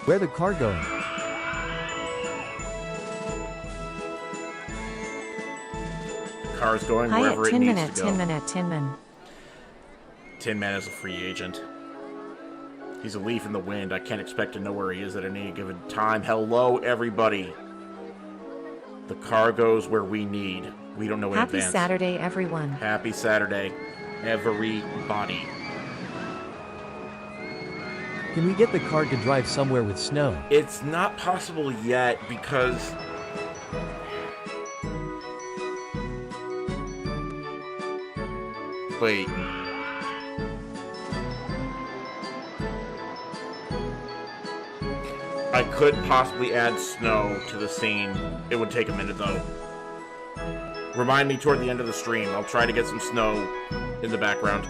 Where the car going? The car's going Hi wherever at it needs Tinman to at go. Tinman at Tinman. Tin Man is a free agent. He's a leaf in the wind. I can't expect to know where he is at any given time. Hello, everybody. The car goes where we need. We don't know in Happy advance. Saturday, everyone. Happy Saturday, everybody. Can we get the car to drive somewhere with snow? It's not possible yet because... Wait. I could possibly add snow to the scene. It would take a minute, though. Remind me toward the end of the stream. I'll try to get some snow in the background.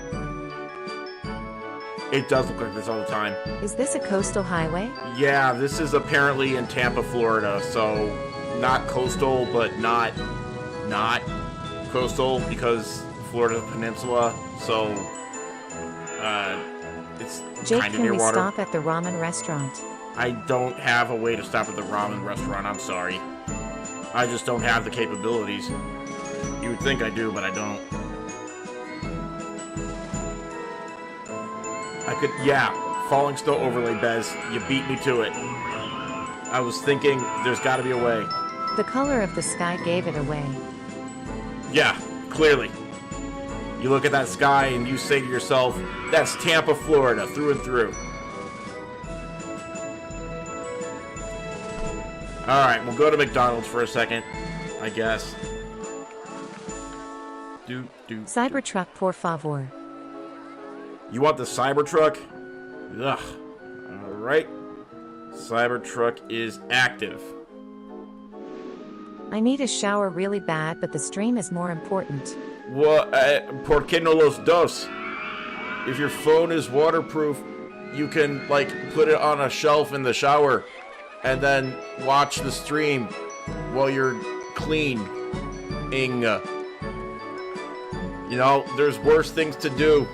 It does look like this all the time. Is this a coastal highway? Yeah, this is apparently in Tampa, Florida, so not coastal, but not coastal because Florida Peninsula, so it's Jake, kind of can near we water. stop at the ramen restaurant? I don't have a way to stop at the ramen restaurant, I'm sorry. I just don't have the capabilities. You would think I do, but I don't. I could, yeah, falling snow overlay, Bez. You beat me to it. I was thinking there's got to be a way. The color of the sky gave it away. Yeah, clearly. You look at that sky and you say to yourself, that's Tampa, Florida, through and through. Alright, we'll go to McDonald's for a second, I guess. Cybertruck, por favor. You want the Cybertruck? Ugh. Alright. Cybertruck is active. I need a shower really bad, but the stream is more important. Well, ¿por qué no los dos? If your phone is waterproof, you can, like, put it on a shelf in the shower and then watch the stream while you're cleaning. You know, there's worse things to do.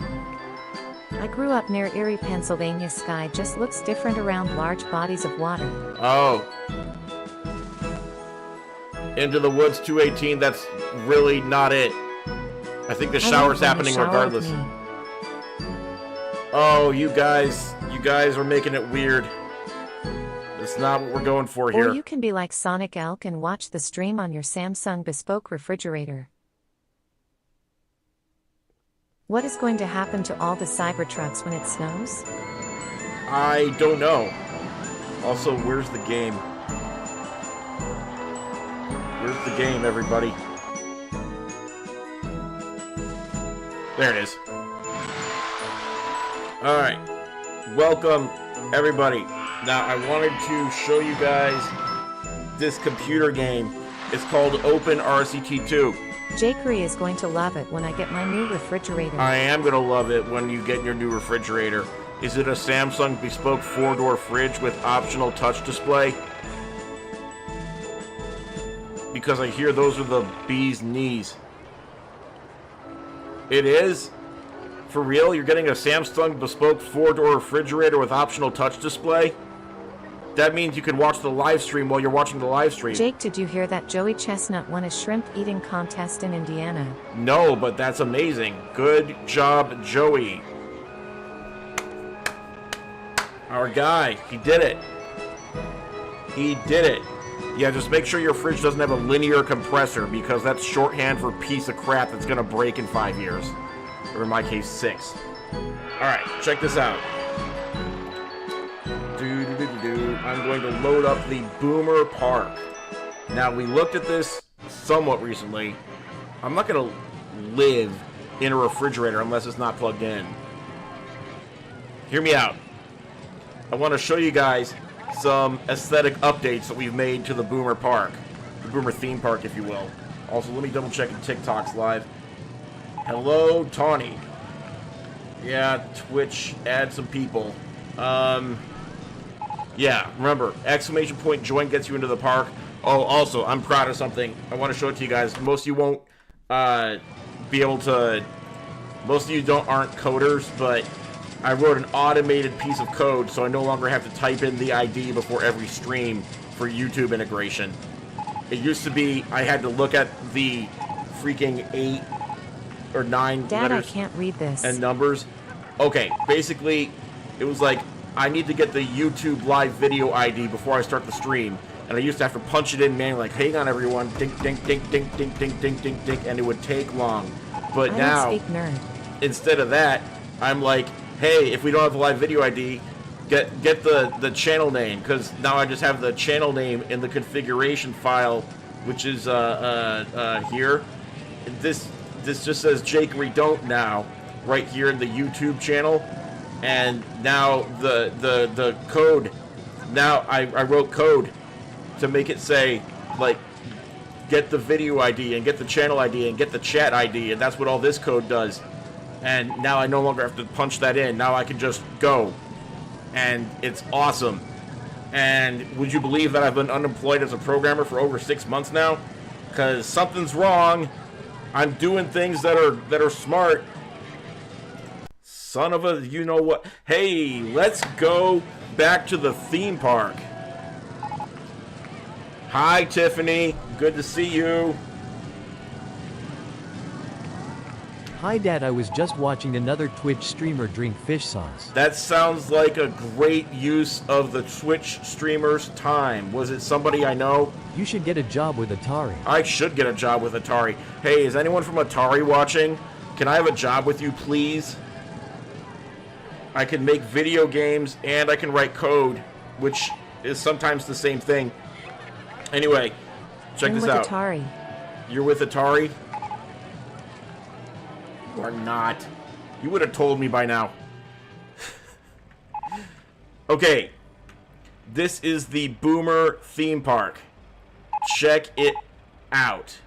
I grew up near Erie, Pennsylvania. Sky just looks different around large bodies of water. Oh. Into the Woods 218, that's really not it. I think the shower's happening regardless. Oh, you guys are making it weird. That's not what we're going for here. Or you can be like Sonic Elk and watch the stream on your Samsung bespoke refrigerator. What is going to happen to all the Cybertrucks when it snows? I don't know. Also, where's the game? Where's the game, everybody? There it is. Alright. Welcome, everybody. Now, I wanted to show you guys this computer game. It's called Open RCT2. Jakery is going to love it when I get my new refrigerator. I am going to love it when you get your new refrigerator. Is it a Samsung bespoke 4-door fridge with optional touch display? Because I hear those are the bee's knees. It is? For real? You're getting a Samsung bespoke 4-door refrigerator with optional touch display? That means you can watch the live stream while you're watching the live stream. Jake, did you hear that Joey Chestnut won a shrimp eating contest in Indiana? No, but that's amazing. Good job, Joey. Our guy, he did it. He did it. Yeah, just make sure your fridge doesn't have a linear compressor because that's shorthand for piece of crap that's gonna break in 5 years. Or in my case, 6. Alright, check this out. I'm going to load up the Boomer Park. Now, we looked at this somewhat recently. I'm not going to live in a refrigerator unless it's not plugged in. Hear me out. I want to show you guys some aesthetic updates that we've made to the Boomer Park. The Boomer theme park, if you will. Also, let me double check if TikTok's live. Hello, Tawny. Yeah, Twitch, add some people. Yeah, remember, exclamation point join gets you into the park. Oh, also, I'm proud of something. I want to show it to you guys. Most of you won't be able to... Most of you aren't coders, but I wrote an automated piece of code so I no longer have to type in the ID before every stream for YouTube integration. It used to be I had to look at the freaking 8 or 9 Dad, letters I can't read this. and numbers. Okay, basically, it was like I need to get the YouTube live video ID before I start the stream. And I used to have to punch it in manually, like, hang on everyone, dink, dink, dink, dink, dink, dink, dink, dink, dink, and it would take long. But now, instead of that, I'm like, hey, if we don't have the live video ID, get the channel name, because now I just have the channel name in the configuration file, which is here. This just says Jakery don't now, right here in the YouTube channel, and now the code. Now I wrote code to make it say, like, get the video ID and get the channel ID and get the chat ID, and that's what all this code does. And now I no longer have to punch that in. Now I can just go. And it's awesome. And would you believe that I've been unemployed as a programmer for over 6 months now? Because something's wrong. I'm doing things that are smart. Son of a you know what. Hey, let's go back to the theme park. Hi, Tiffany. Good to see you. Hi Dad, I was just watching another Twitch streamer drink fish sauce. That sounds like a great use of the Twitch streamer's time. Was it somebody I know? You should get a job with Atari. I should get a job with Atari. Hey, is anyone from Atari watching? Can I have a job with you, please? I can make video games and I can write code, which is sometimes the same thing. Anyway, check this out. Atari. You're with Atari? You are not. You would have told me by now. Okay. This is the Boomer theme park. Check it out.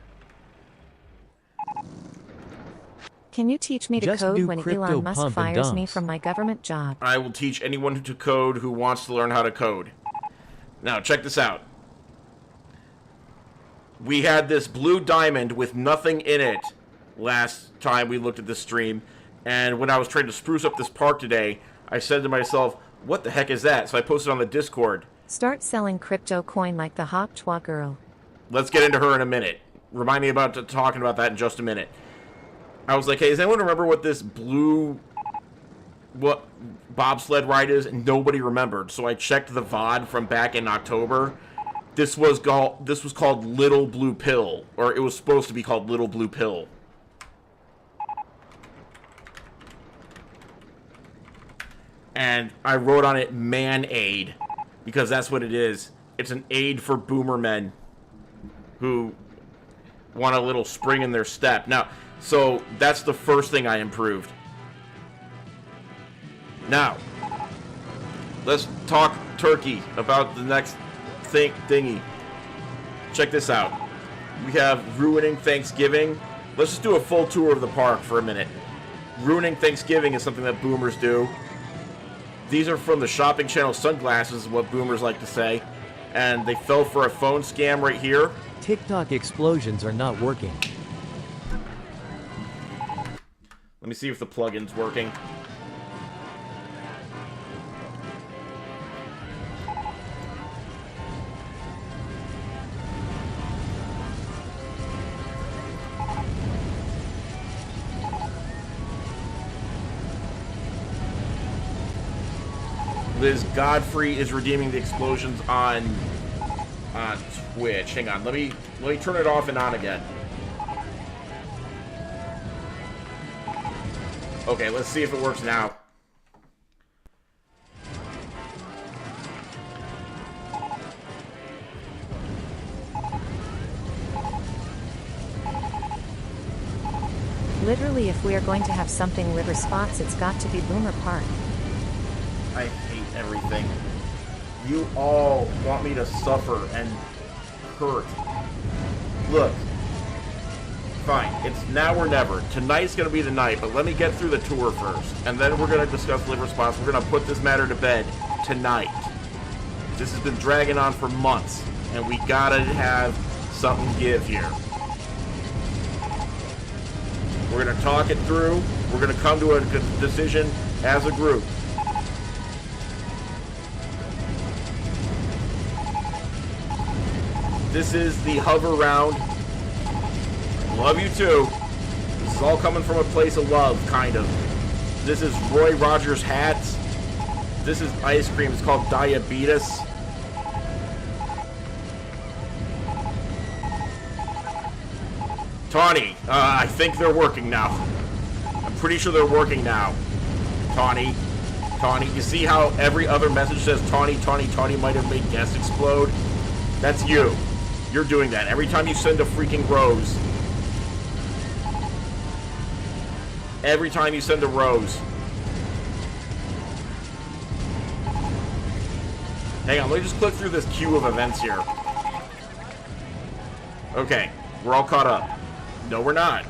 Can you teach me to Just code do when crypto Elon Musk pump and fires me dumps. from my government job? I will teach anyone to code who wants to learn how to code. Now, check this out. We had this blue diamond with nothing in it last time we looked at this stream, and when I was trying to spruce up this park today, I said to myself, what the heck is that? So I posted on the Discord. Start selling crypto coin like the Hop Twa girl. Let's get into her in a minute. Remind me about talking about that in just a minute. I was like, hey, does anyone remember what this blue bobsled ride is? And nobody remembered. So I checked the VOD from back in October. This was called Little Blue Pill, or it was supposed to be called Little Blue Pill. And I wrote on it Man Aid, because that's what it is. It's an aid for boomer men who want a little spring in their step. Now, so that's the first thing I improved. Now, let's talk turkey about the next thingy. Check this out. We have Ruining Thanksgiving. Let's just do a full tour of the park for a minute. Ruining Thanksgiving is something that boomers do. These are from the shopping channel sunglasses, what boomers like to say. And they fell for a phone scam right here. TikTok explosions are not working. Let me see if the plugin's working. Liz Godfrey is redeeming the explosions on Twitch. Hang on, let me turn it off and on again. Okay, let's see if it works now. Literally, if we are going to have something liver spots, it's got to be Boomer Park. I hate everything. You all want me to suffer and hurt. Look. Fine. It's now or never. Tonight's going to be the night, but let me get through the tour first. And then we're going to discuss liver spots. We're going to put this matter to bed tonight. This has been dragging on for months, and we got to have something give here. We're going to talk it through. We're going to come to a decision, as a group. This is the hover round. Love you too. This is all coming from a place of love, kind of. This is Roy Rogers hats. This is ice cream. It's called Diabetes. Tawny, I think they're working now. I'm pretty sure they're working now. Tawny, you see how every other message says Tawny might have made guests explode? That's you. You're doing that. Every time you send a freaking rose. Every time you send a rose. Hang on, let me just click through this queue of events here. Okay, we're all caught up. No, we're not.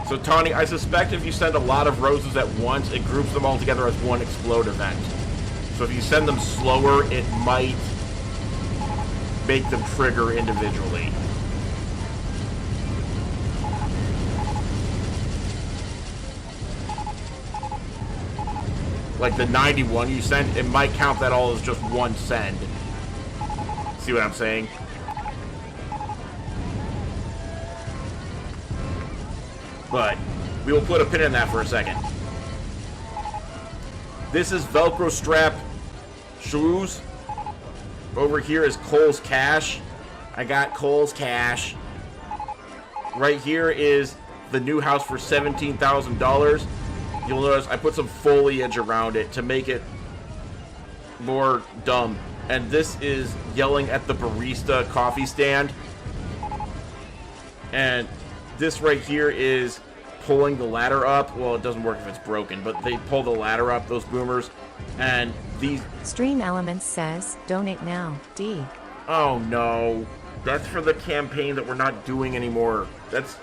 So, Tawny, I suspect if you send a lot of roses at once, it groups them all together as one explode event. So if you send them slower, it might make them trigger individually. Like the 91 you sent, it might count that all as just one send. See what I'm saying? But we will put a pin in that for a second. This is Velcro strap shoes. Over here is Cole's Cash. I got Cole's Cash. Right here is the new house for $17,000. You'll notice I put some foliage around it to make it more dumb. And this is yelling at the barista coffee stand. And this right here is pulling the ladder up. Well, it doesn't work if it's broken, but they pull the ladder up, those boomers. And these... Stream Elements says, donate now, D. Oh, no. That's for the campaign that we're not doing anymore. That's...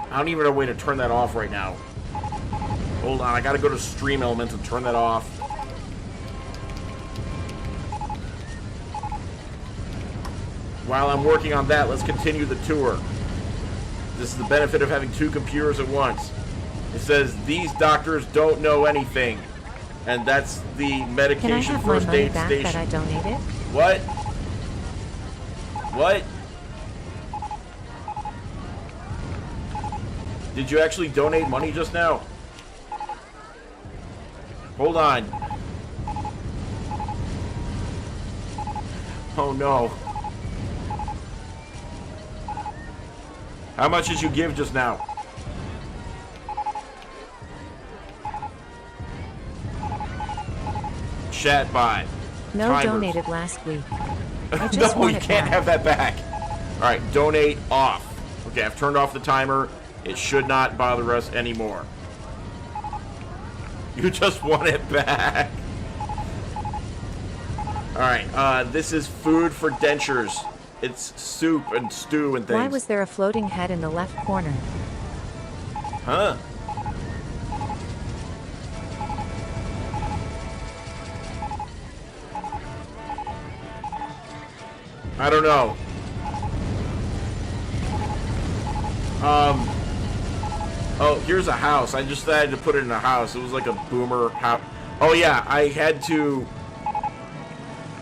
I don't even know a way to turn that off right now. Hold on, I gotta go to Stream Elements and turn that off. While I'm working on that, let's continue the tour. This is the benefit of having two computers at once. It says, these doctors don't know anything. And that's the medication first aid station. Can I have my money back that I donated? What? What? Did you actually donate money just now? Hold on. Oh no. How much did you give just now? Chat bot. No, Timers. donated last week. I just no, want you it can't back. have that back. Alright, donate off. Okay, I've turned off the timer. It should not bother us anymore. You just want it back. Alright, this is food for dentures. It's soup and stew and things. Why was there a floating head in the left corner? Huh? I don't know. Oh, here's a house. I just decided to put it in a house. It was like a boomer house. Oh yeah, I had to...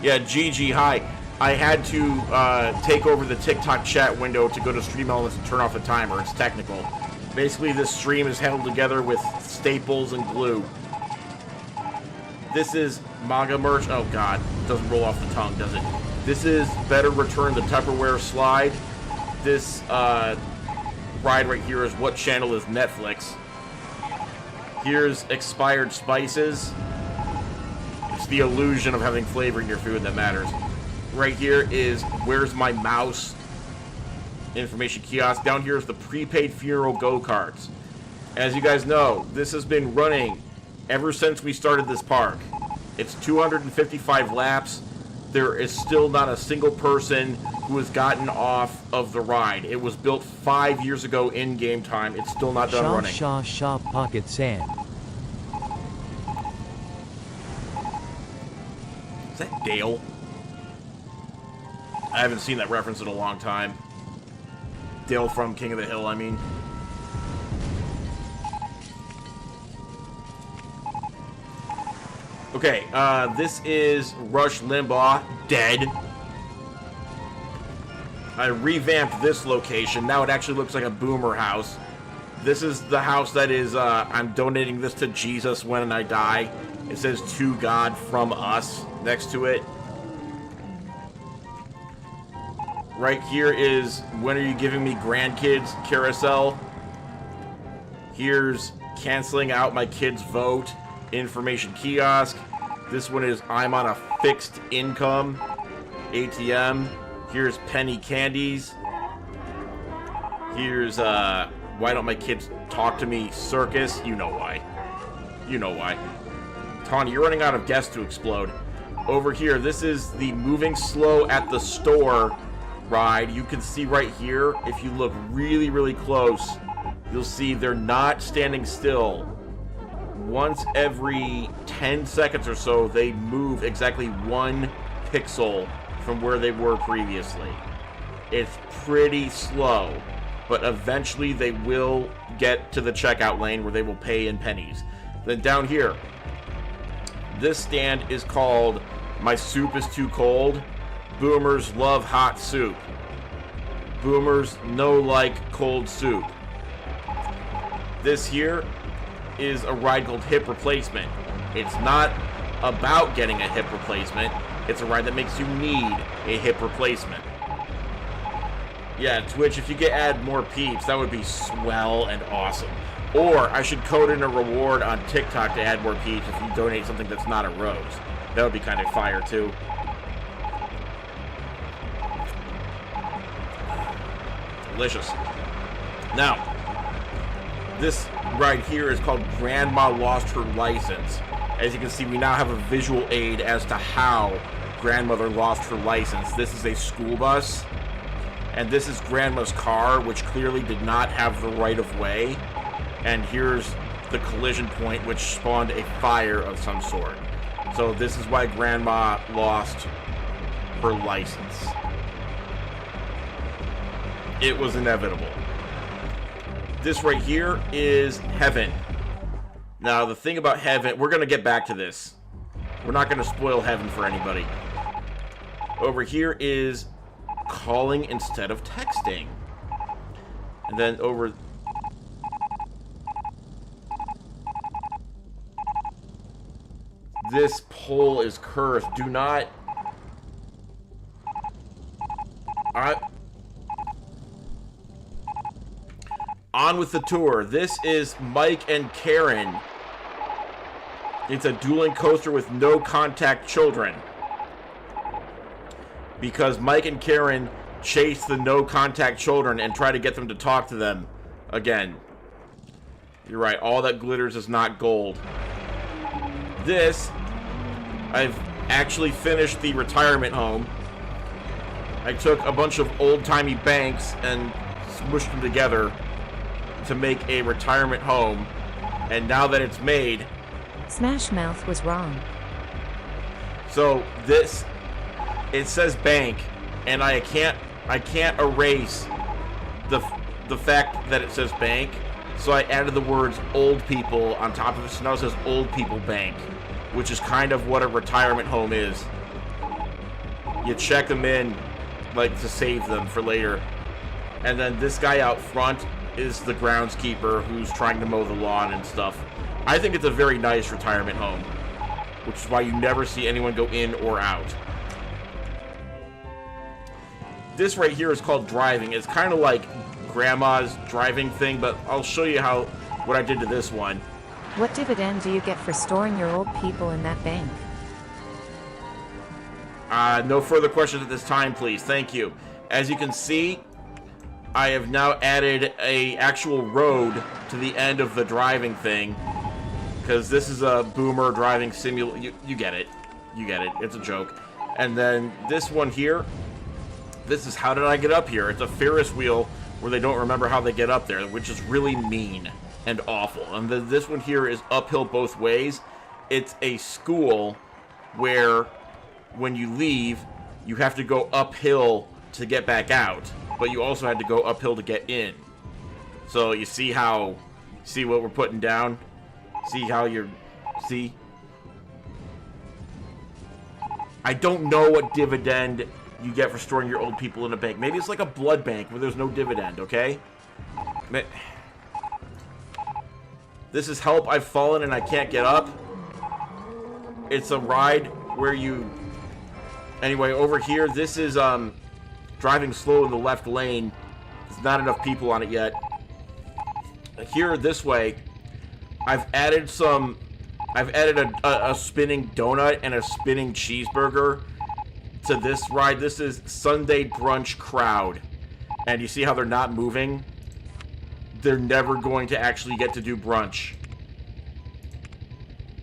Yeah, GG, hi. I had to take over the TikTok chat window to go to Stream Elements and turn off the timer. It's technical. Basically, this stream is held together with staples and glue. This is manga merch. Oh god, it doesn't roll off the tongue, does it? This is Better Return the Tupperware slide. This ride right here is What Channel is Netflix. Here's Expired Spices. It's the illusion of having flavor in your food that matters. Right here is Where's My Mouse? Information kiosk. Down here is the prepaid funeral go-karts. As you guys know, this has been running ever since we started this park. It's 255 laps. There is still not a single person who has gotten off of the ride. It was built 5 years ago in game time. It's still not done running. Shaw, pocket sand. Is that Dale? I haven't seen that reference in a long time. Dale from King of the Hill, I mean. Okay, this is Rush Limbaugh, dead. I revamped this location. Now it actually looks like a boomer house. This is the house that is, I'm donating this to Jesus when I die. It says, to God from us, next to it. Right here is, when are you giving me grandkids, carousel. Here's canceling out my kid's vote, information kiosk. This one is, I'm on a fixed income, ATM. Here's penny candies. Here's, why don't my kids talk to me, circus. You know why. You know why. Tawny, you're running out of gas to explode. Over here, this is the moving slow at the store ride. You can see right here, if you look really, really close, you'll see they're not standing still. Once every 10 seconds or so, they move exactly 1 pixel from where they were previously. It's pretty slow, but eventually they will get to the checkout lane where they will pay in pennies. Then down here, this stand is called My Soup is Too Cold. Boomers love hot soup. Boomers no like cold soup. This here is a ride called Hip Replacement. It's not about getting a hip replacement. It's a ride that makes you need a hip replacement. Yeah, Twitch, if you could add more peeps, that would be swell and awesome. Or I should code in a reward on TikTok to add more peeps if you donate something that's not a rose. That would be kind of fire, too. Delicious. Now, this ride here is called Grandma Lost Her License. As you can see, we now have a visual aid as to how grandmother lost her license. This is a school bus, and this is grandma's car, which clearly did not have the right of way. And here's the collision point, which spawned a fire of some sort. So this is why grandma lost her license. It was inevitable. This right here is heaven. Now, the thing about heaven, we're going to get back to this. We're not going to spoil heaven for anybody. Over here is calling instead of texting. And then over... This pole is cursed. Do not... On with the tour. This is Mike and Karen. It's a dueling coaster with no contact children. Because Mike and Karen chase the no contact children and try to get them to talk to them again. You're right, all that glitters is not gold. This, I've actually finished the retirement home. I took a bunch of old-timey banks and smushed them together to make a retirement home, and now that it's made, Smash Mouth was wrong. So this, it says bank, and I can't erase the fact that it says bank. So I added the words old people on top of it, so now it says old people bank, which is kind of what a retirement home is. You check them in, like, to save them for later. And then this guy out front is the groundskeeper who's trying to mow the lawn and stuff. I think it's a very nice retirement home, which is why you never see anyone go in or out. This right here is called driving. It's kind of like grandma's driving thing, but I'll show you what I did to this one. What dividend do you get for storing your old people in that bank? No further questions at this time, please. Thank you. As you can see, I have now added a actual road to the end of the driving thing, because this is a boomer driving simulator. You get it. You get it. It's a joke. And then this one here, this is how did I get up here? It's a Ferris wheel where they don't remember how they get up there, which is really mean and awful. And then this one here is uphill both ways. It's a school where when you leave, you have to go uphill to get back out, but you also had to go uphill to get in. So you see what we're putting down? See how you're... See? I don't know what dividend you get for storing your old people in a bank. Maybe it's like a blood bank where there's no dividend, okay? This is Help, I've Fallen and I Can't Get Up. It's a ride where you... Anyway, over here, this is driving slow in the left lane. There's not enough people on it yet. Here, this way, I've added a spinning donut and a spinning cheeseburger to this ride. This is Sunday Brunch Crowd. And you see how they're not moving? They're never going to actually get to do brunch.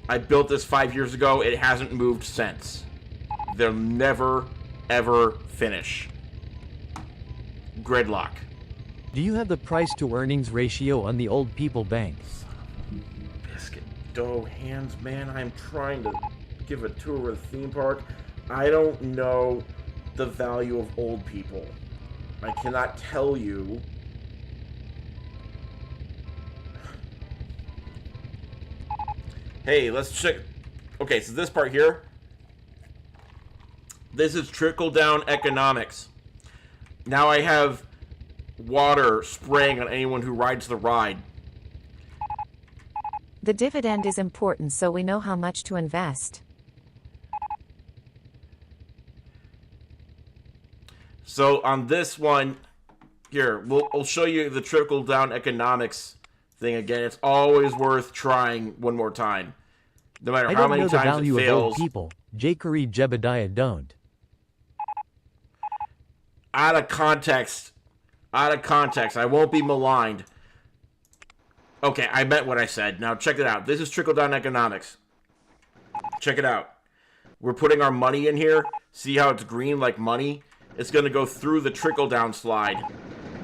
I built this 5 years ago. It hasn't moved since. They'll never, ever finish. Gridlock. Do you have the price-to-earnings ratio on the old people bank? Biscuit dough hands, man. I'm trying to give a tour of the theme park. I don't know the value of old people. I cannot tell you. Hey, let's check. Okay, so this part here. This is trickle-down economics. Now I have water spraying on anyone who rides the ride. The dividend is important so we know how much to invest. So on this one, here, we'll show you the trickle-down economics thing again. It's always worth trying one more time. No matter how many times it fails. I don't know the value of old people. Jakery Jebediah don't. Out of context. Out of context. I won't be maligned. Okay, I meant what I said. Now check it out. This is trickle-down economics. Check it out. We're putting our money in here. See how it's green like money? It's going to go through the trickle-down slide.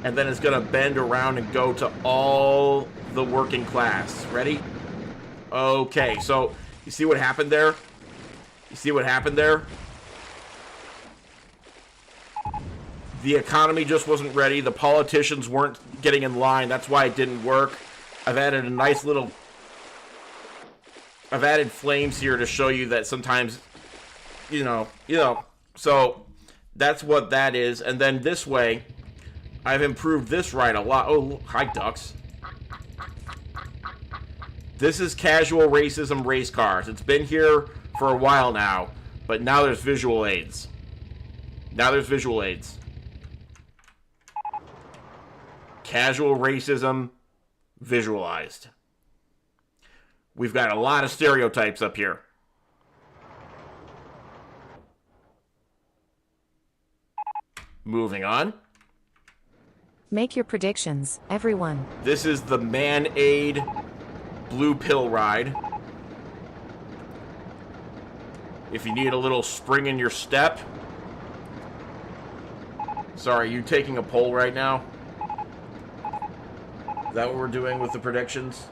And then it's going to bend around and go to all the working class. Ready? Okay, so you see what happened there? You see what happened there? The economy just wasn't ready. The politicians weren't getting in line. That's why it didn't work. I've added a nice little... I've added flames here to show you that sometimes, you know. So that's what that is. And then this way, I've improved this ride a lot. Oh, hi, ducks. This is casual racism race cars. It's been here for a while now, but now there's visual aids. Now there's visual aids. Casual racism visualized. We've got a lot of stereotypes up here. Moving on. Make your predictions, everyone. This is the Man-Aid Blue Pill ride. If you need a little spring in your step. Sorry, you taking a poll right now? Is that what we're doing with the predictions?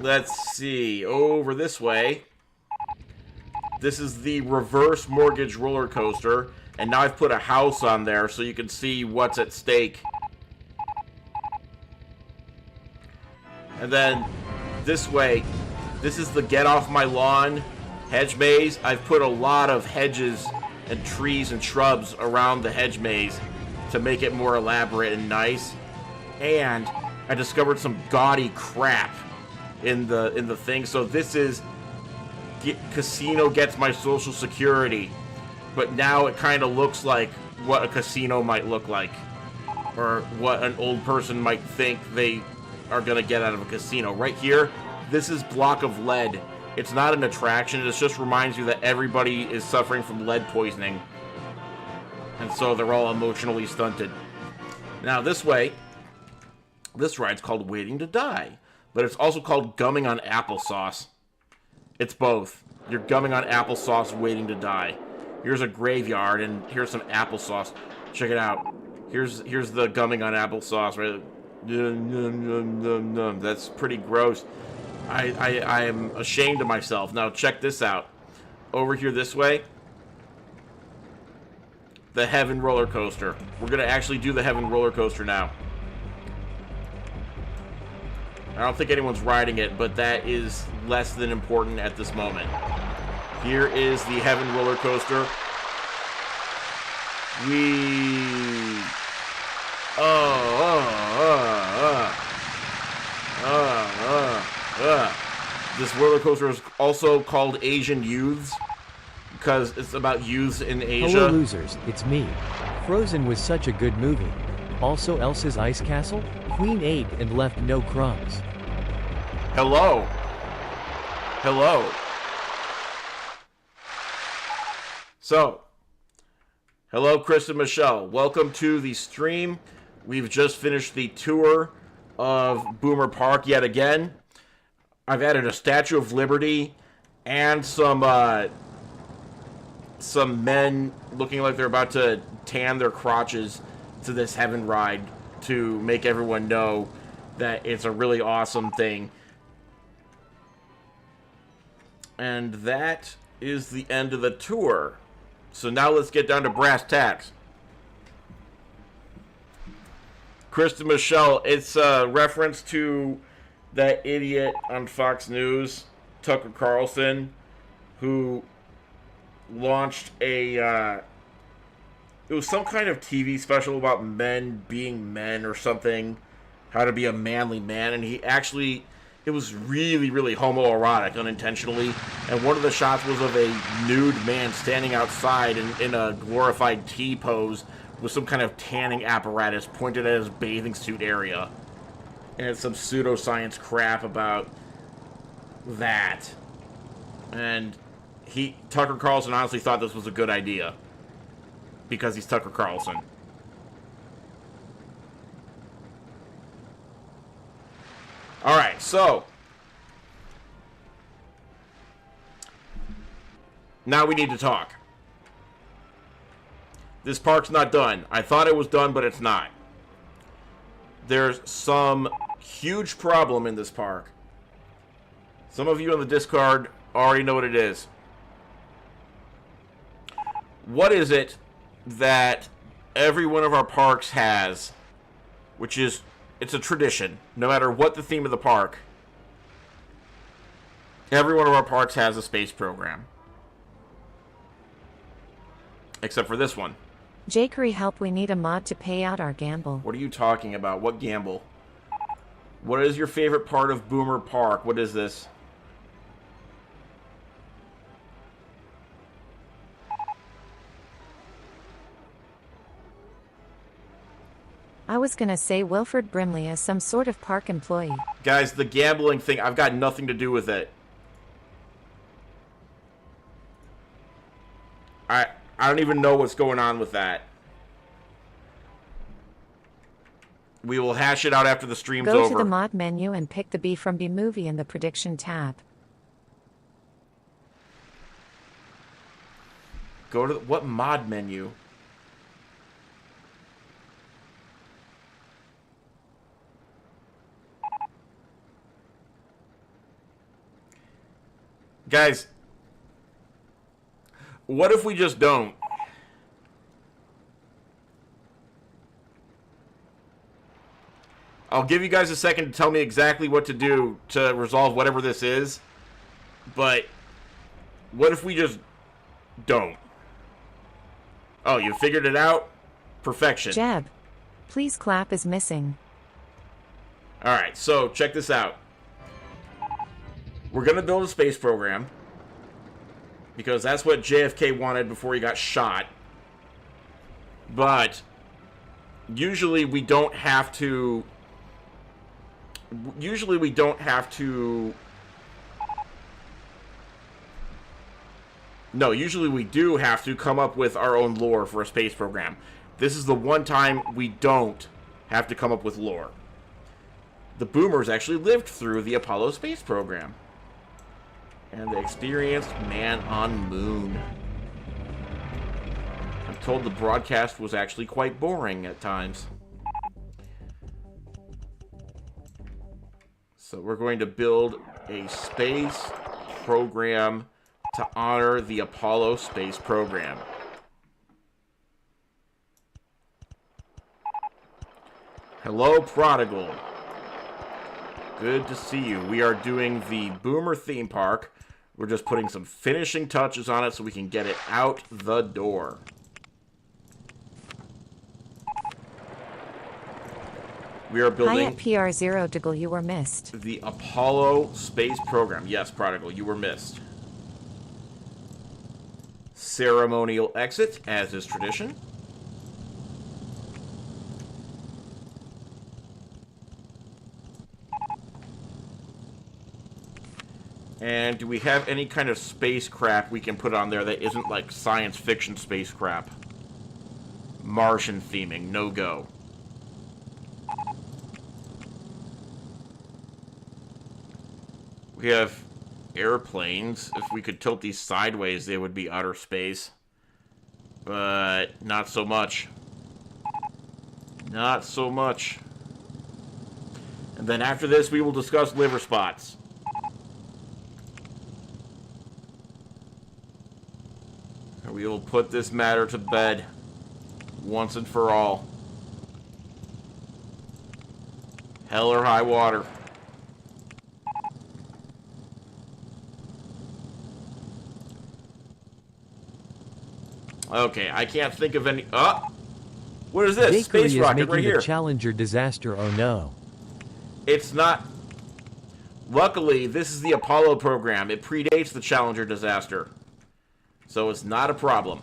Let's see. Over this way. This is the reverse mortgage roller coaster. And now I've put a house on there so you can see what's at stake. And then this way. This is the Get Off My Lawn hedge maze. I've put a lot of hedges and trees and shrubs around the hedge maze to make it more elaborate and nice. And I discovered some gaudy crap in the thing. So this is Casino Gets My Social Security, but now it kind of looks like what a casino might look like, or what an old person might think they are gonna get out of a casino. Right here, this is Block of Lead. It's not an attraction. It just reminds you that everybody is suffering from lead poisoning, and so they're all emotionally stunted. Now this way, this ride's called Waiting to Die, but it's also called Gumming on Applesauce. It's both. You're gumming on applesauce, waiting to die. Here's a graveyard, and here's some applesauce. Check it out. Here's the gumming on applesauce, right? That's pretty gross. I am ashamed of myself. Now check this out. Over here this way, the Heaven roller coaster. We're gonna actually do the Heaven roller coaster now. I don't think anyone's riding it, but that is less than important at this moment. Here is the Heaven roller coaster. This roller coaster is also called Asian Youths because it's about youths in Asia. Hello losers, it's me. Frozen was such a good movie. Also Elsa's Ice Castle? Queen ate and left no crumbs. Hello. Hello. So, hello Chris and Michelle. Welcome to the stream. We've just finished the tour of Boomer Park yet again. I've added a Statue of Liberty and some men looking like they're about to tan their crotches to this Heaven ride to make everyone know that it's a really awesome thing. And that is the end of the tour. So now let's get down to brass tacks. Chris and Michelle, it's a reference to that idiot on Fox News, Tucker Carlson, who launched it was some kind of TV special about men being men or something, how to be a manly man, and it was really, really homoerotic unintentionally, and one of the shots was of a nude man standing outside in a glorified T pose with some kind of tanning apparatus pointed at his bathing suit area. And it's some pseudoscience crap about that. And Tucker Carlson honestly thought this was a good idea. Because he's Tucker Carlson. Alright, so. Now we need to talk. This park's not done. I thought it was done, but it's not. There's some huge problem in this park. Some of you on the Discord already know what it is. What is it that every one of our parks has, which is, it's a tradition, no matter what the theme of the park, every one of our parks has a space program. Except for this one. Jakery, help, we need a mod to pay out our gamble. What are you talking about? What gamble? What is your favorite part of Boomer Park? What is this? I was gonna say Wilford Brimley as some sort of park employee. Guys, the gambling thing, I've got nothing to do with it. I don't even know what's going on with that. We will hash it out after the stream's over. Go to the mod menu and pick the B from B movie in the prediction tab. Go to what mod menu? Guys, what if we just don't? I'll give you guys a second to tell me exactly what to do to resolve whatever this is. But what if we just don't? Oh, you figured it out? Perfection. Jeb, please clap is missing. Alright, so check this out. We're going to build a space program. Because that's what JFK wanted before he got shot. But usually we don't have to... Usually we don't have to... No, usually we do have to come up with our own lore for a space program. This is the one time we don't have to come up with lore. The Boomers actually lived through the Apollo space program. And they experienced Man on Moon. I'm told the broadcast was actually quite boring at times. So we're going to build a space program to honor the Apollo space program. Hello, Prodigal. Good to see you. We are doing the Boomer theme park. We're just putting some finishing touches on it so we can get it out the door. We are building... Hi at PR0 Diggle, you were missed. The Apollo space program. Yes, Prodigal, you were missed. Ceremonial exit, as is tradition. And do we have any kind of space crap we can put on there that isn't like science fiction space crap? Martian theming, no go. We have airplanes. If we could tilt these sideways, they would be outer space. But not so much. Not so much. And then after this, we will discuss liver spots. We will put this matter to bed once and for all. Hell or high water. Okay, I can't think of any... what is this? Jakery Space is rocket making right here. the Challenger disaster, oh no. It's not... Luckily, this is the Apollo program. It predates the Challenger disaster. So it's not a problem.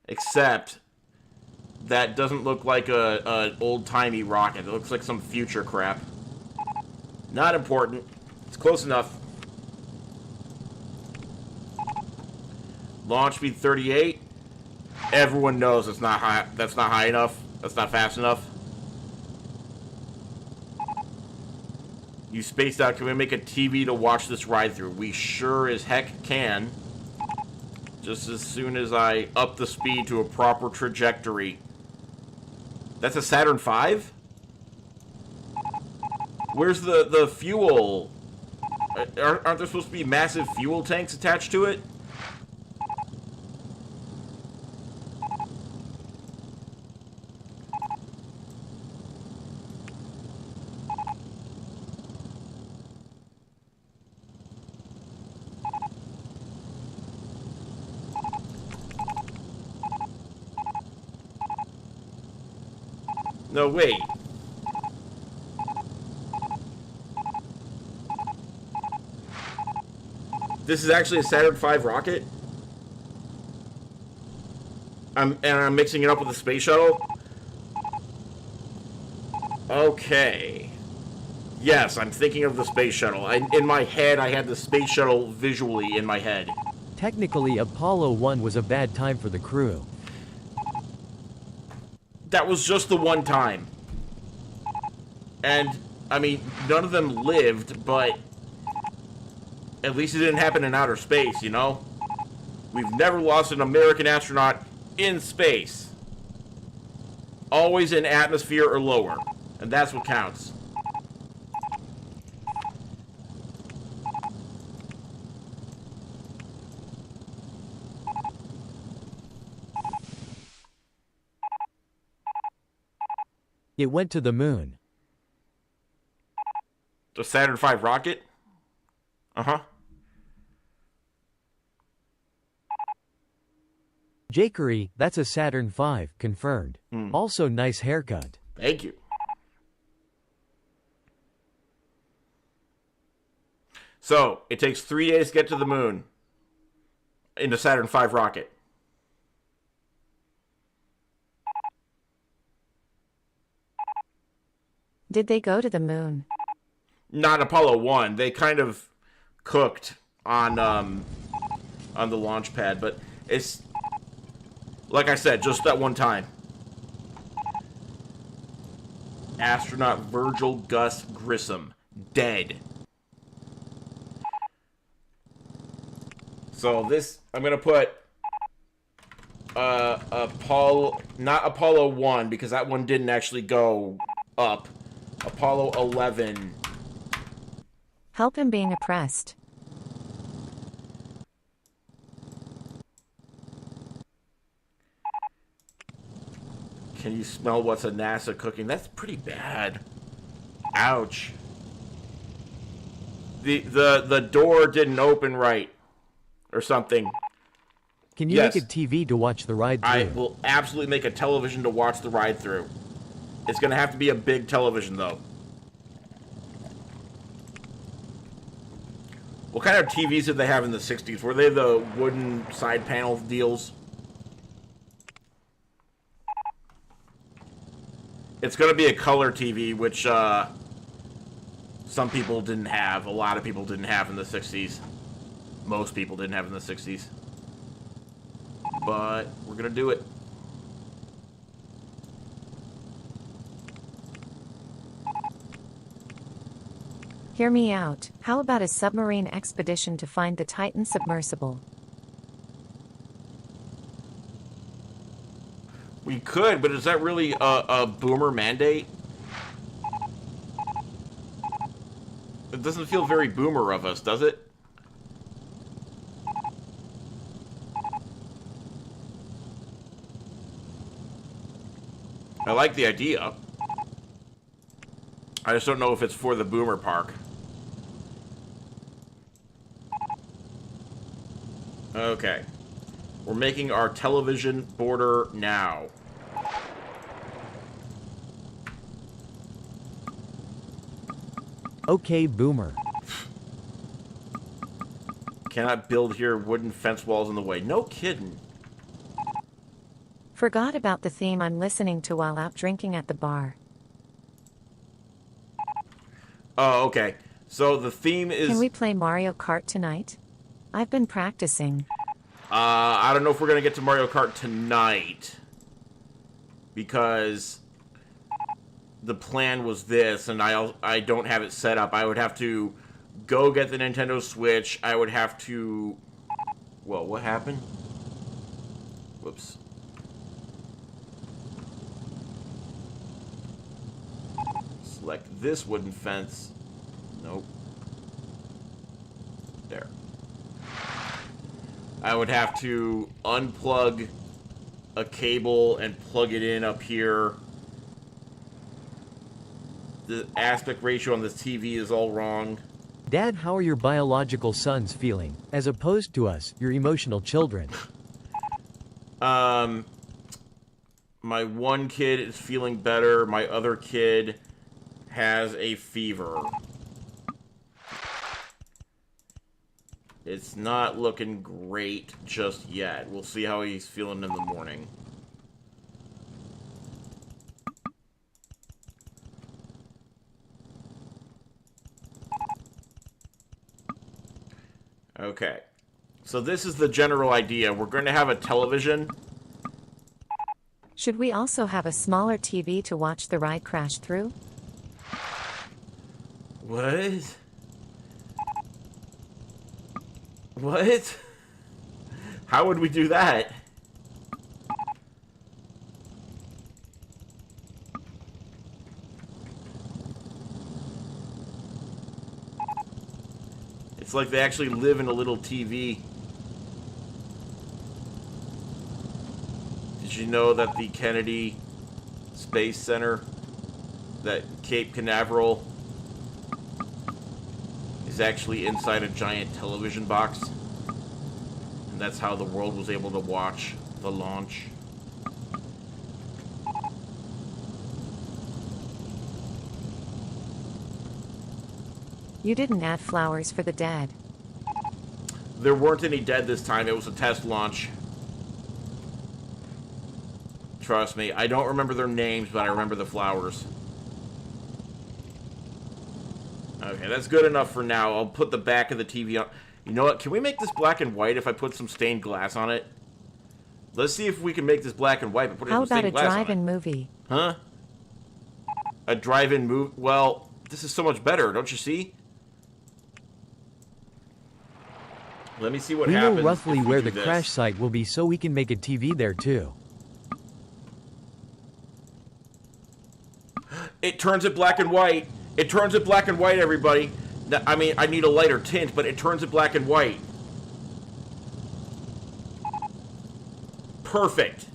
Except that doesn't look like an old-timey rocket. It looks like some future crap. Not important. It's close enough. Launch speed 38. Everyone knows it's not high. That's not high enough. That's not fast enough. You spaced out. Can we make a TV to watch this ride through? We sure as heck can. Just as soon as I up the speed to a proper trajectory. That's a Saturn V? Where's the fuel? Aren't there supposed to be massive fuel tanks attached to it? No, wait. This is actually a Saturn V rocket? And I'm mixing it up with a space shuttle? Okay. Yes, I'm thinking of the space shuttle. In my head, I had the space shuttle visually in my head. Technically, Apollo 1 was a bad time for the crew. That was just the one time. And, I mean, none of them lived, but at least it didn't happen in outer space, you know? We've never lost an American astronaut in space. Always in atmosphere or lower. And that's what counts. It went to the moon. The Saturn V rocket? Uh-huh. Jakery, that's a Saturn V, confirmed. Also nice haircut. Thank you. So, it takes 3 days to get to the moon in the Saturn V rocket. Did they go to the moon? Not Apollo 1. They kind of cooked on the launch pad, but it's, like I said, just that one time. Astronaut Virgil Gus Grissom, dead. So this, I'm gonna put Apollo, not Apollo 1, because that one didn't actually go up. Apollo 11. Help him being oppressed. Can you smell what's a NASA cooking? That's pretty bad. Ouch. The door didn't open right. Or something. Can you make a TV to watch the ride through? I will absolutely make a television to watch the ride through. It's going to have to be a big television, though. What kind of TVs did they have in the 60s? Were they the wooden side panel deals? It's going to be a color TV, which some people didn't have. A lot of people didn't have in the 60s. Most people didn't have in the 60s. But we're going to do it. Hear me out. How about a submarine expedition to find the Titan submersible? We could, but is that really a boomer mandate? It doesn't feel very boomer of us, does it? I like the idea. I just don't know if it's for the boomer park. Okay. We're making our television border now. Okay, boomer. Cannot build here, wooden fence walls in the way. No kidding. Forgot about the theme I'm listening to while out drinking at the bar. Oh, okay. So the theme is... Can we play Mario Kart tonight? I've been practicing. I don't know if we're going to get to Mario Kart tonight. Because the plan was this, and I don't have it set up. I would have to go get the Nintendo Switch. I would have to... Whoa, what happened? Whoops. Select this wooden fence. Nope. There. I would have to unplug a cable and plug it in up here. The aspect ratio on this TV is all wrong. Dad, how are your biological sons feeling, as opposed to us, your emotional children? My one kid is feeling better. My other kid has a fever. It's not looking great just yet. We'll see how he's feeling in the morning. Okay. So this is the general idea. We're going to have a television. Should we also have a smaller TV to watch the ride crash through? What? What? How would we do that? It's like they actually live in a little TV. Did you know that the Kennedy Space Center, that Cape Canaveral, is actually inside a giant television box? And that's how the world was able to watch the launch. You didn't add flowers for the dead. There weren't any dead this time. It was a test launch. Trust me. I don't remember their names, but I remember the flowers. Okay, that's good enough for now. I'll put the back of the TV on. You know what? Can we make this black and white if I put some stained glass on it? Let's see if we can make this black and white. But put How some about a stained glass on it. drive-in movie? Huh? A drive-in movie? Well, this is so much better, don't you see? Let me see what We happens. know roughly if we where do the this. crash site will be, so we can make a TV there too. It turns it black and white. It turns it black and white, everybody. I mean, I need a lighter tint, but it turns it black and white. Perfect.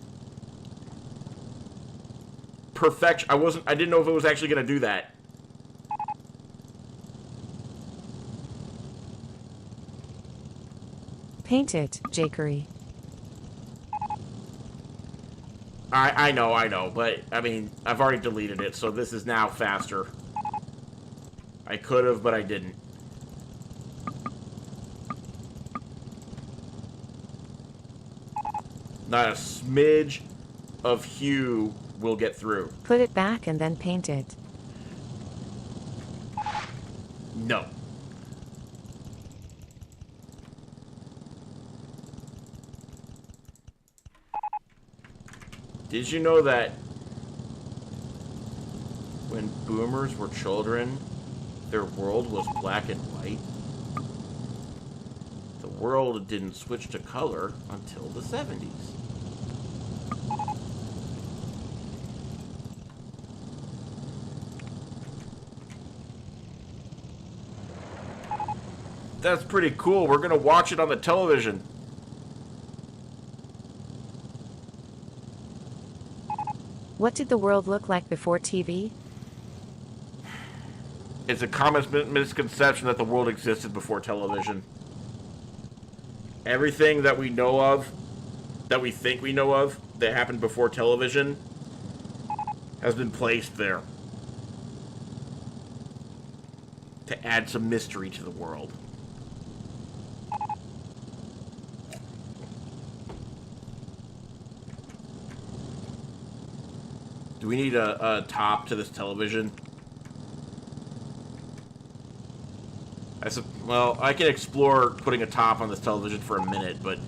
Perfection. I didn't know if it was actually going to do that. Paint it, Jakery. I know, but, I mean, I've already deleted it, so this is now faster. I could have, but I didn't. Not a smidge of hue will get through. Put it back and then paint it. No. Did you know that when boomers were children, their world was black and white? The world didn't switch to color until the 70s. That's pretty cool. We're gonna watch it on the television. What did the world look like before TV? It's a common misconception that the world existed before television. Everything that we know of, that we think we know of, that happened before television, has been placed there to add some mystery to the world. Do we need a top to this television? Well, I can explore putting a top on this television for a minute, but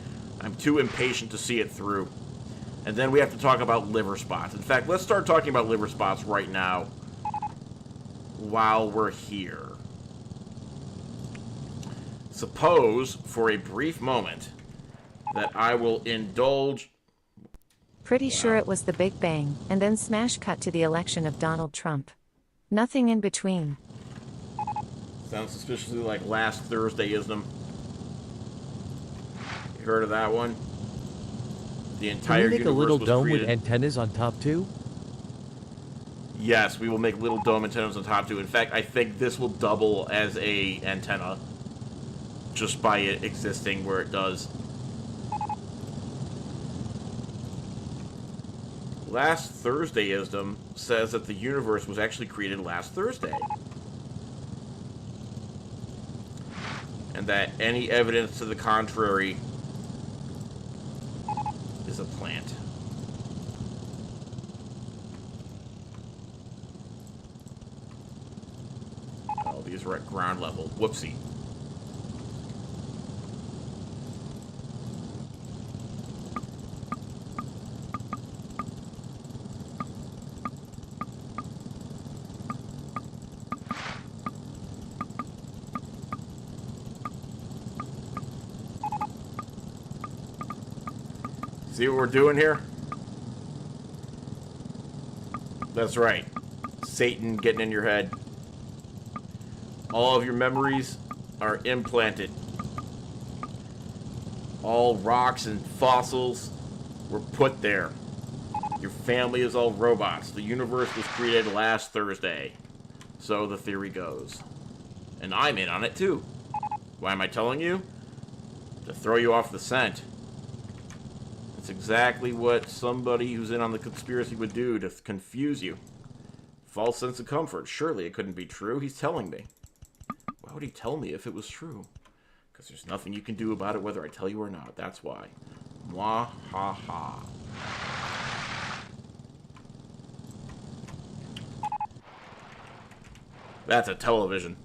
I'm too impatient to see it through. And then we have to talk about liver spots. In fact, let's start talking about liver spots right now while we're here. Suppose, for a brief moment, that I will indulge... Pretty sure it was the Big Bang, and then smash cut to the election of Donald Trump. Nothing in between. Sounds suspiciously like last Thursdayism. You heard of that one? The entire Can you make a universe little was dome created... with antennas on top too? Yes, we will make little dome antennas on top too. In fact, I think this will double as a antenna just by it existing where it does. Last Thursdayism says that the universe was actually created last Thursday. And that any evidence to the contrary is a plant. Oh, these are at ground level. Whoopsie. See what we're doing here? That's right. Satan getting in your head. All of your memories are implanted. All rocks and fossils were put there. Your family is all robots. The universe was created last Thursday. So the theory goes. And I'm in on it too. Why am I telling you? To throw you off the scent. It's exactly what somebody who's in on the conspiracy would do, to confuse you. False sense of comfort. Surely it couldn't be true. He's telling me. Why would he tell me if it was true? Because there's nothing you can do about it whether I tell you or not. That's why. Mwah ha ha. That's a television.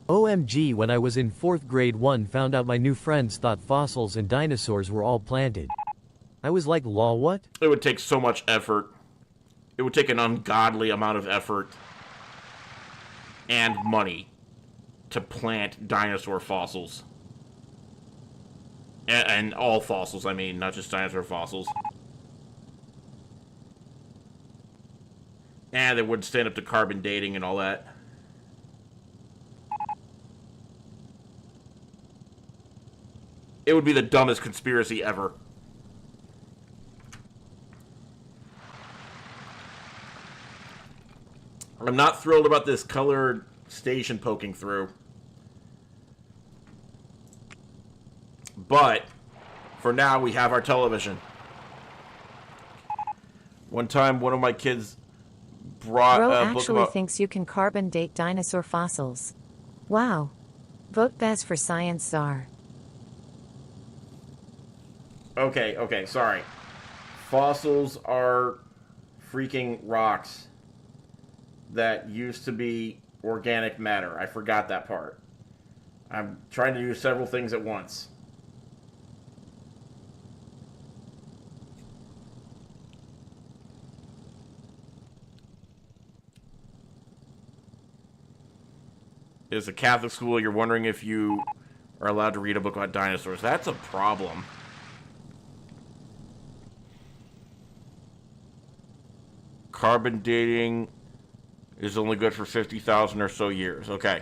OMG, when I was in 4th grade 1 found out my new friends thought fossils and dinosaurs were all planted. I was like, lol, what? It would take so much effort. It would take an ungodly amount of effort and money to plant dinosaur fossils. And all fossils, I mean, not just dinosaur fossils. And they wouldn't stand up to carbon dating and all that. It would be the dumbest conspiracy ever. I'm not thrilled about this colored station poking through. But, for now, we have our television. One time, one of my kids brought Bro a book actually about... thinks you can carbon date dinosaur fossils. Wow. Vote Bez for Science Czar. Okay, sorry. Fossils are freaking rocks that used to be organic matter. I forgot that part. I'm trying to do several things at once. It's a Catholic school. You're wondering if you are allowed to read a book about dinosaurs. That's a problem. Carbon dating is only good for 50,000 or so years. Okay.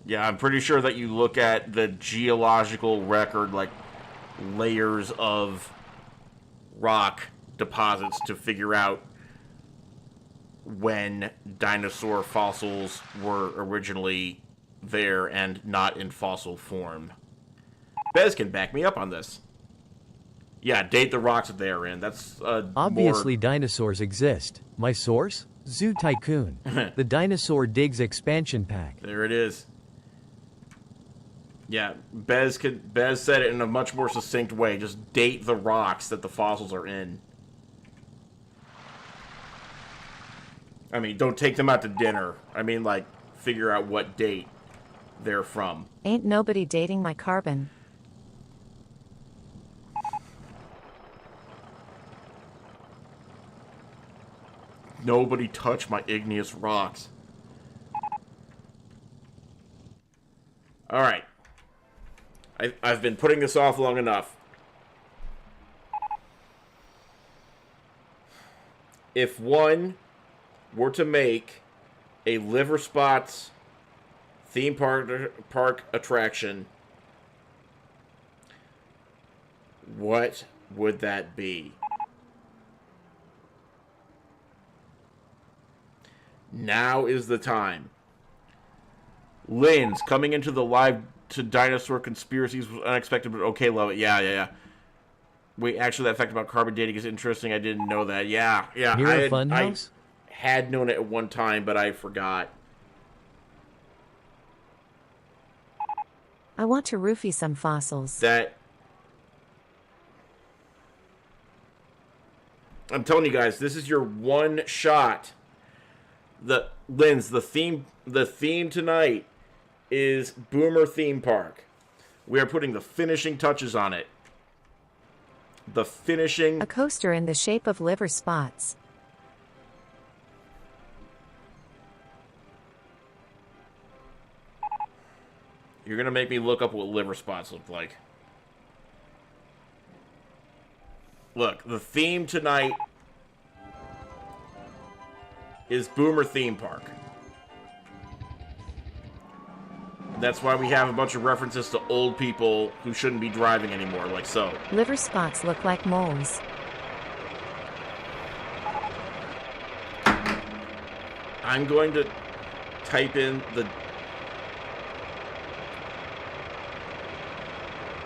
Yeah, I'm pretty sure that you look at the geological record, like layers of rock deposits to figure out when dinosaur fossils were originally there and not in fossil form. Bez can back me up on this. Yeah, date the rocks that they are in. That's Obviously dinosaurs exist. My source? Zoo Tycoon. The Dinosaur Digs expansion pack. There it is. Yeah, Bez said it in a much more succinct way. Just date the rocks that the fossils are in. I mean, don't take them out to dinner. I mean, like, figure out what date they're from. Ain't nobody dating my carbon. Nobody touch my igneous rocks. Alright. I've been putting this off long enough. If one were to make a Liver Spots theme park attraction, what would that be? Now is the time. Lynn's coming into the live to dinosaur conspiracies was unexpected, but okay, love it. Yeah. Wait, actually, that fact about carbon dating is interesting. I didn't know that. Yeah. Near a funhouse? I had known it at one time, but I forgot. I want to roofie some fossils. I'm telling you guys, this is your one shot. The theme tonight is Boomer Theme Park. We are putting the finishing touches on it. A coaster in the shape of liver spots. You're gonna make me look up what liver spots look like. Look, the theme tonight is Boomer Theme Park. That's why we have a bunch of references to old people who shouldn't be driving anymore, like so. Liver spots look like moles. I'm going to type in the...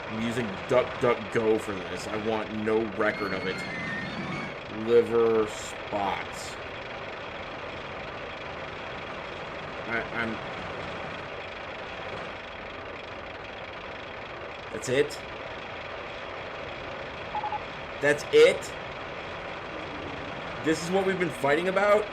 I'm using DuckDuckGo for this. I want no record of it. Liver spots. I'm... That's it? That's it? This is what we've been fighting about?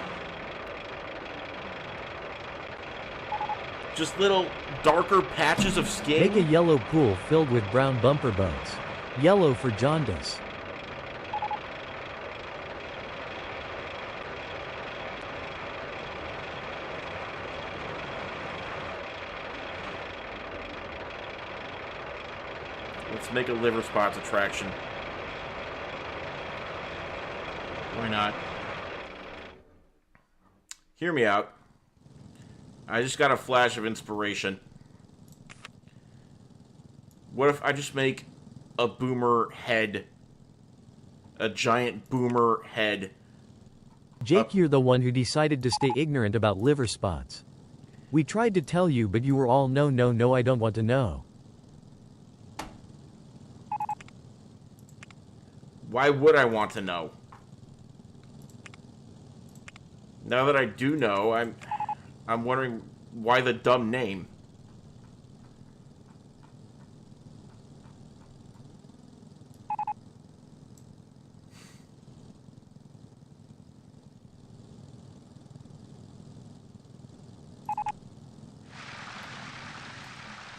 Just little darker patches of skin? Make a yellow pool filled with brown bumper boats. Yellow for jaundice. Let's make a liver spots attraction. Why not? Hear me out. I just got a flash of inspiration. What if I just make a boomer head A giant boomer head. Jake, you're the one who decided to stay ignorant about liver spots. We tried to tell you, but you were all no, no, no, I don't want to know. Why would I want to know? Now that I do know, I'm wondering why the dumb name.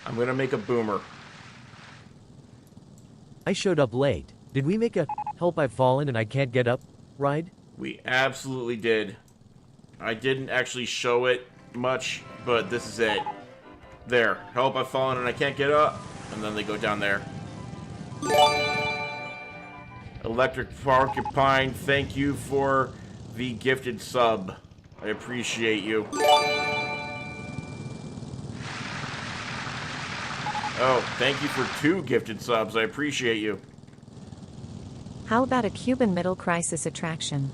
I'm gonna make a boomer. I showed up late. Did we make a help I've fallen and I can't get up ride? We absolutely did. I didn't actually show it much, but this is it. There. Help, I've fallen and I can't get up. And then they go down there. Electric Porcupine, thank you for the gifted sub. I appreciate you. Oh, thank you for 2 gifted subs. I appreciate you. How about a Cuban middle crisis attraction?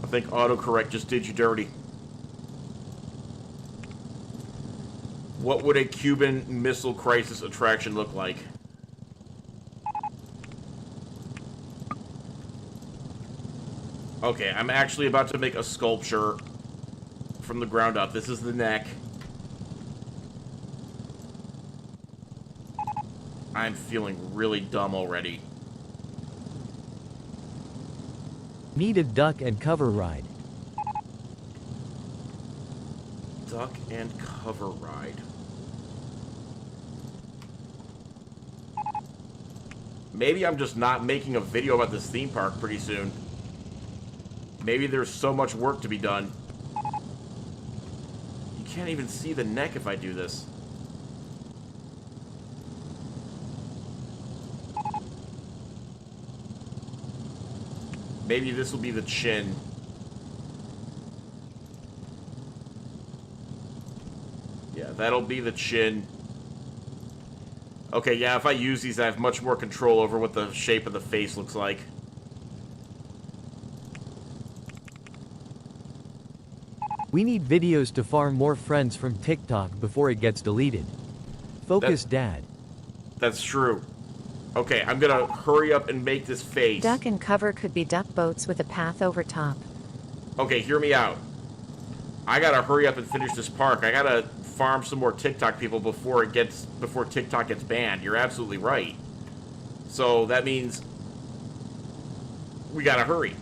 I think autocorrect just did you dirty. What would a Cuban Missile Crisis attraction look like? Okay, I'm actually about to make a sculpture from the ground up. This is the neck. I'm feeling really dumb already. Need a duck and cover ride. Duck and cover ride. Maybe I'm just not making a video about this theme park pretty soon. Maybe there's so much work to be done. You can't even see the neck if I do this. Maybe this will be the chin. Yeah, that'll be the chin. Okay, yeah, if I use these, I have much more control over what the shape of the face looks like. We need videos to farm more friends from TikTok before it gets deleted. Focus, Dad. That's true. Okay, I'm gonna hurry up and make this face. Duck and cover could be duck boats with a path over top. Okay, hear me out. I gotta hurry up and finish this park. I gotta farm some more TikTok people before TikTok gets banned. You're absolutely right. So that means we gotta hurry.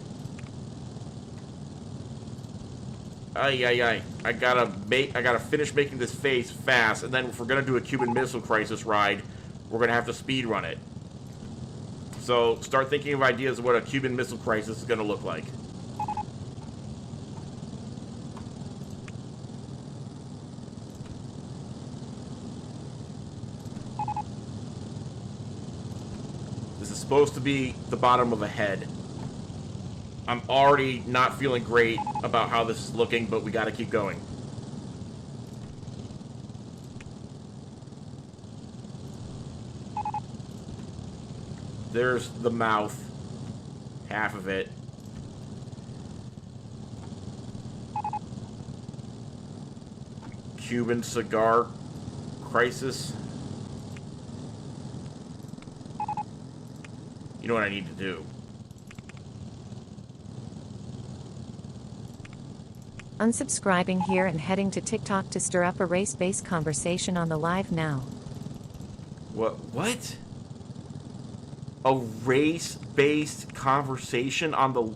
I gotta finish making this face fast, and then if we're gonna do a Cuban Missile Crisis ride, we're gonna have to speed run it. So start thinking of ideas of what a Cuban Missile Crisis is gonna look like. This is supposed to be the bottom of a head. I'm already not feeling great about how this is looking, but we gotta keep going. There's the mouth. Half of it. Cuban cigar crisis. You know what I need to do? Unsubscribing here and heading to TikTok to stir up a race-based conversation on the live now. What? A race-based conversation on the...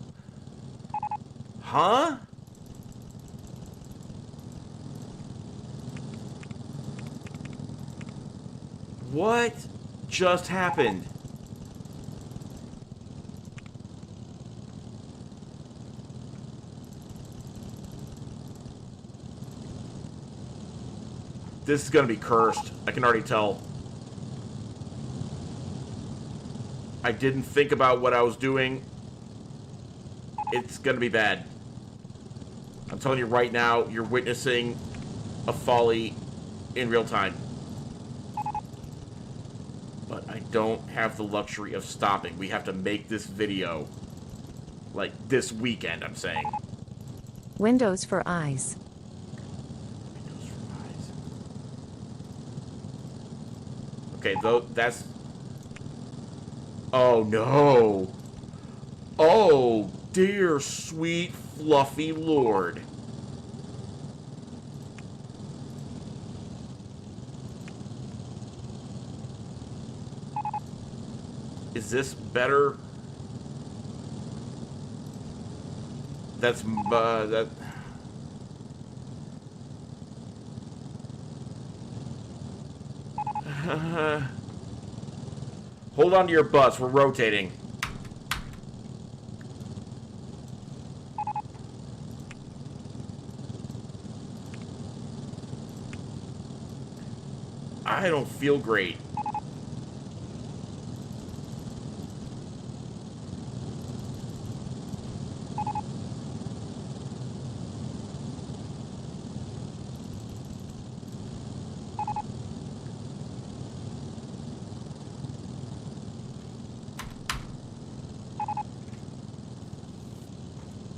Huh? What just happened? This is gonna be cursed. I can already tell. I didn't think about what I was doing. It's gonna be bad. I'm telling you right now, you're witnessing a folly in real time. I don't have the luxury of stopping. We have to make this video, like, this weekend, I'm saying. Windows for eyes. Windows for eyes. Okay, though, that's... Oh, no. Oh, dear sweet fluffy lord. Is this better? That's, that... Hold on to your butts, we're rotating. I don't feel great.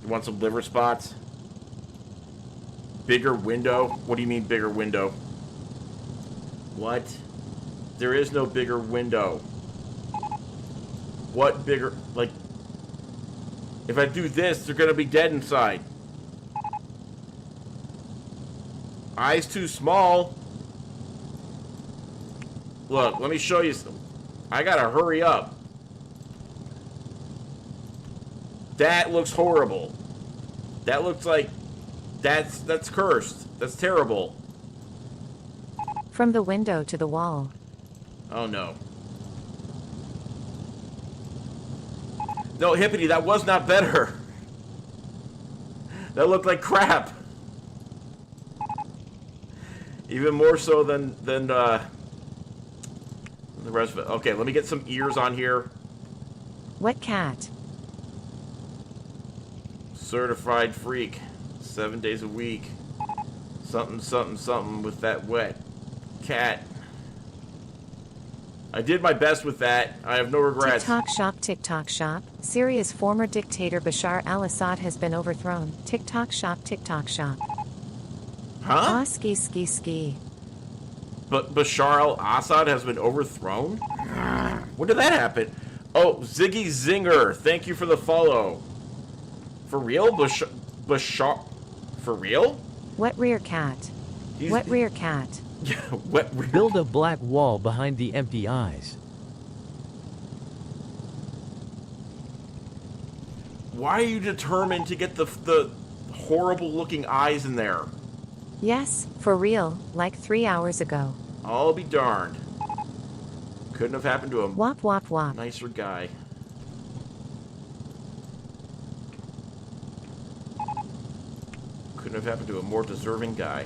You want some liver spots? Bigger window? What do you mean bigger window? What? There is no bigger window. What bigger? Like, if I do this, they're gonna be dead inside. Eyes too small. Look, let me show you some. I gotta hurry up. That looks horrible. That looks like that's cursed. That's terrible. From the window to the wall. Oh no. No, Hippity, that was not better. That looked like crap. Even more so than the rest of it. Okay, let me get some ears on here. Wet cat. Certified freak. 7 days a week. Something, something, something with that wet cat. I did my best with that. I have no regrets. TikTok shop, TikTok shop. Syria's former dictator Bashar al-Assad has been overthrown. TikTok shop, TikTok shop. Huh? Ah, ski, ski, ski. But Bashar al-Assad has been overthrown? When did that happen? Oh, Ziggy Zinger. Thank you for the follow. For real? Bashar... For real? Wet rear cat. Wet rear cat. Yeah, wet rear. Build a black wall behind the empty eyes. Why are you determined to get the horrible looking eyes in there? Yes, for real, like 3 hours ago. I'll be darned. Couldn't have happened to a Wop, wop, wop. nicer guy. Couldn't have happened to a more deserving guy.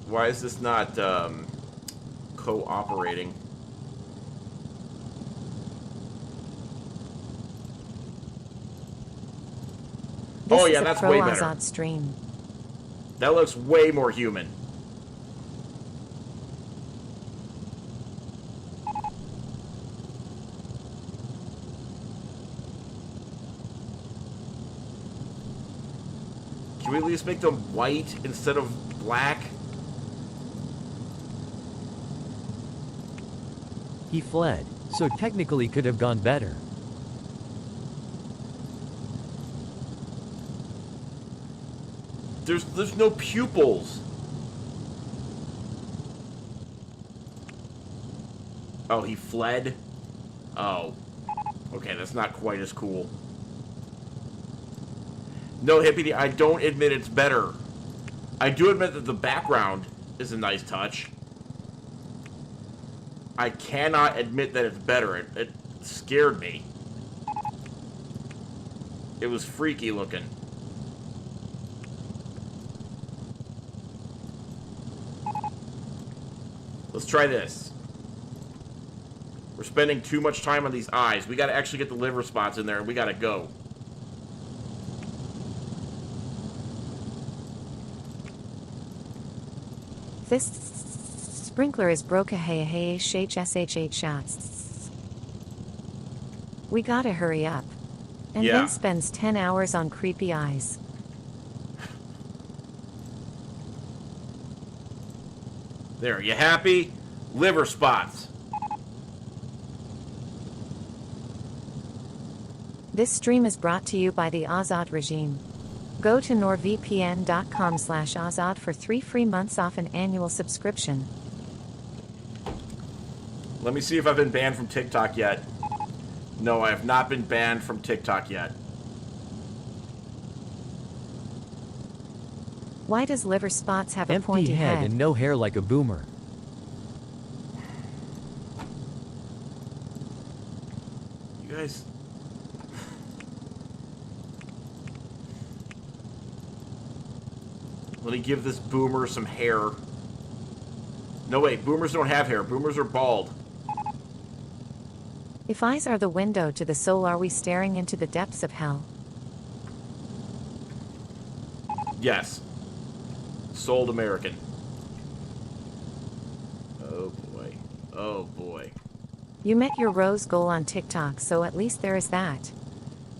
Why is this not cooperating? This Oh yeah, is a that's Pro way better. Azad stream. That looks way more human. Can we at least make them white instead of black? He fled, so technically could have gone better. There's no pupils. Oh, he fled? Oh. Okay, that's not quite as cool. No, Hippity, I don't admit it's better. I do admit that the background is a nice touch. I cannot admit that it's better. It scared me. It was freaky looking. Let's try this. We're spending too much time on these eyes. We gotta actually get the liver spots in there, and we gotta go. This sprinkler is broke. Hey, shots. We gotta hurry up. And Yeah. then spends 10 hours on creepy eyes. There, you happy? Liver spots. This stream is brought to you by the Azad regime. Go to norvpn.com/Azad for 3 free months off an annual subscription. Let me see if I've been banned from TikTok yet. No, I have not been banned from TikTok yet. Why does liver spots have a Empty pointy head and no hair like a boomer. You guys... Let me give this boomer some hair. No, wait, boomers don't have hair. Boomers are bald. If eyes are the window to the soul, are we staring into the depths of hell? Yes. Sold American. Oh boy. Oh boy. You met your rose goal on TikTok, so at least there is that.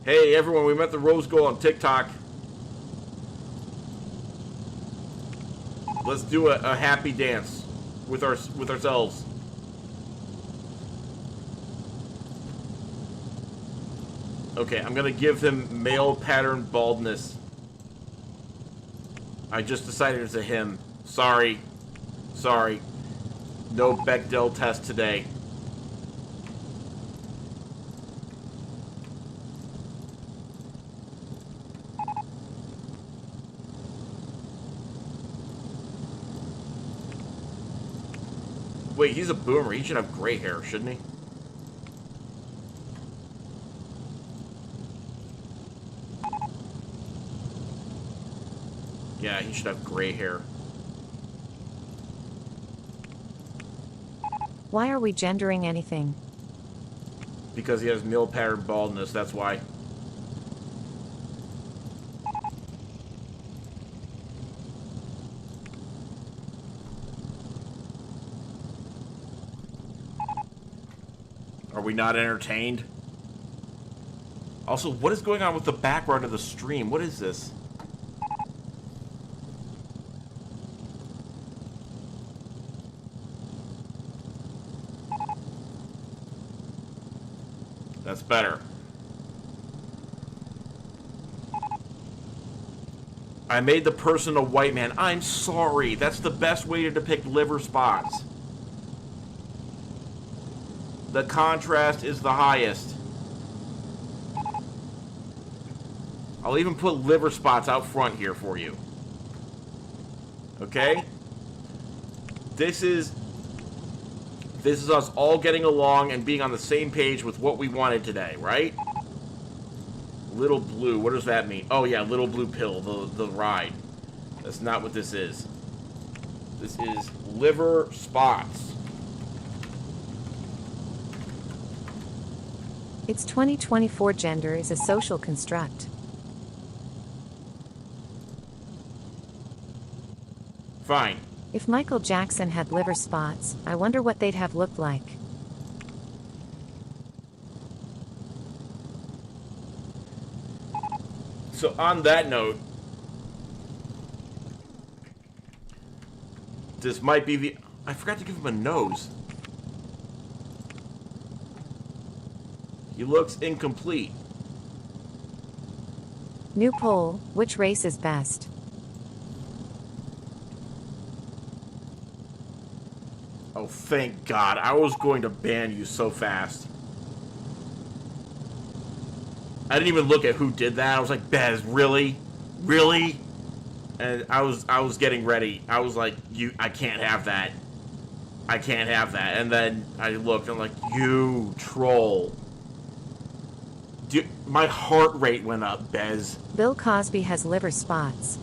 Hey everyone, we met the rose goal on TikTok. Let's do a happy dance with ourselves. Okay, I'm gonna give him male pattern baldness. I just decided it's a him. Sorry. Sorry. No Bechdel test today. Wait, he's a boomer. He should have gray hair, shouldn't he? Yeah, he should have gray hair. Why are we gendering anything? Because he has male pattern baldness, that's why. Are we not entertained? Also, what is going on with the background of the stream? What is this? That's better. I made the person a white man. I'm sorry. That's the best way to depict liver spots. The contrast is the highest. I'll even put liver spots out front here for you. Okay? This is us all getting along and being on the same page with what we wanted today, right? Little blue, what does that mean? Oh yeah, little blue pill, the ride. That's not what this is. This is liver spots. It's 2024. Gender is a social construct. Fine. If Michael Jackson had liver spots, I wonder what they'd have looked like. So on that note, this might be the... I forgot to give him a nose. He looks incomplete. New poll, which race is best? Oh, thank God. I was going to ban you so fast. I didn't even look at who did that. I was like, Bez, really? Really? And I was getting ready. I was like, I can't have that. I can't have that. And then I looked and I'm like, you troll. Dude, my heart rate went up, Bez. Bill Cosby has liver spots.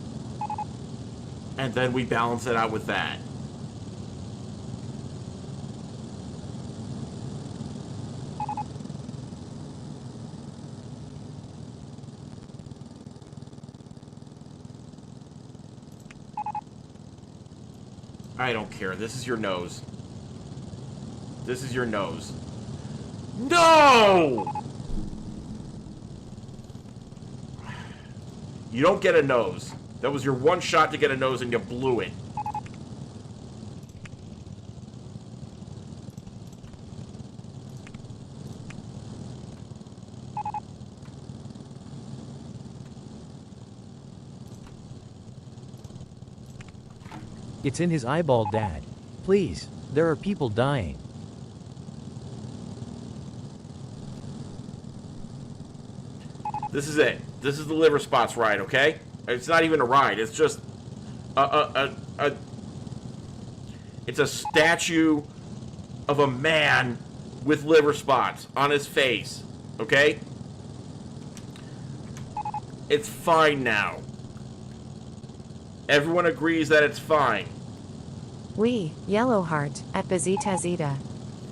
And then we balance it out with that. I don't care. This is your nose. This is your nose. No! You don't get a nose. That was your one shot to get a nose and you blew it. It's in his eyeball, Dad. Please, there are people dying. This is it. This is the liver spots ride, okay? It's not even a ride. It's just it's a statue of a man with liver spots on his face, okay? It's fine now. Everyone agrees that it's fine. We, Yellow Heart, at Bezita Zeta.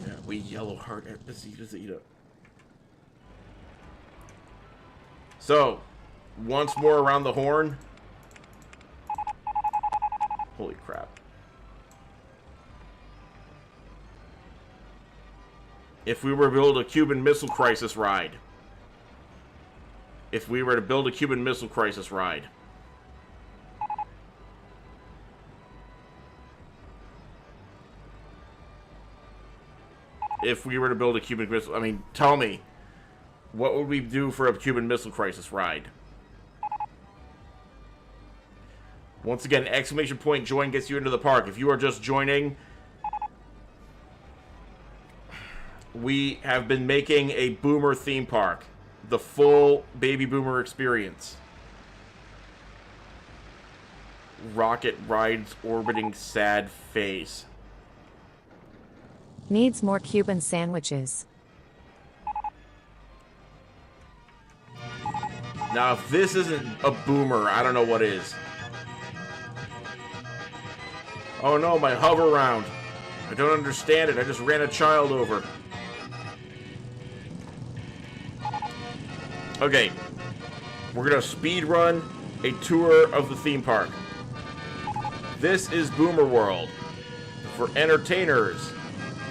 Yeah, we Yellow Heart at Bezita Zeta. So, once more around the horn. Holy crap. If we were to build a Cuban Missile Crisis ride. If we were to build a Cuban Missile Crisis ride. If we were to build a Cuban Missile... I mean, tell me. What would we do for a Cuban Missile Crisis ride? Once again, exclamation point join gets you into the park. If you are just joining, we have been making a Boomer theme park. The full Baby Boomer experience. Rocket rides orbiting sad face. Needs more Cuban sandwiches. Now, if this isn't a Boomer, I don't know what is. Oh no, my hover round. I don't understand it. I just ran a child over. Okay. We're going to speed run a tour of the theme park. This is Boomer World. For entertainers,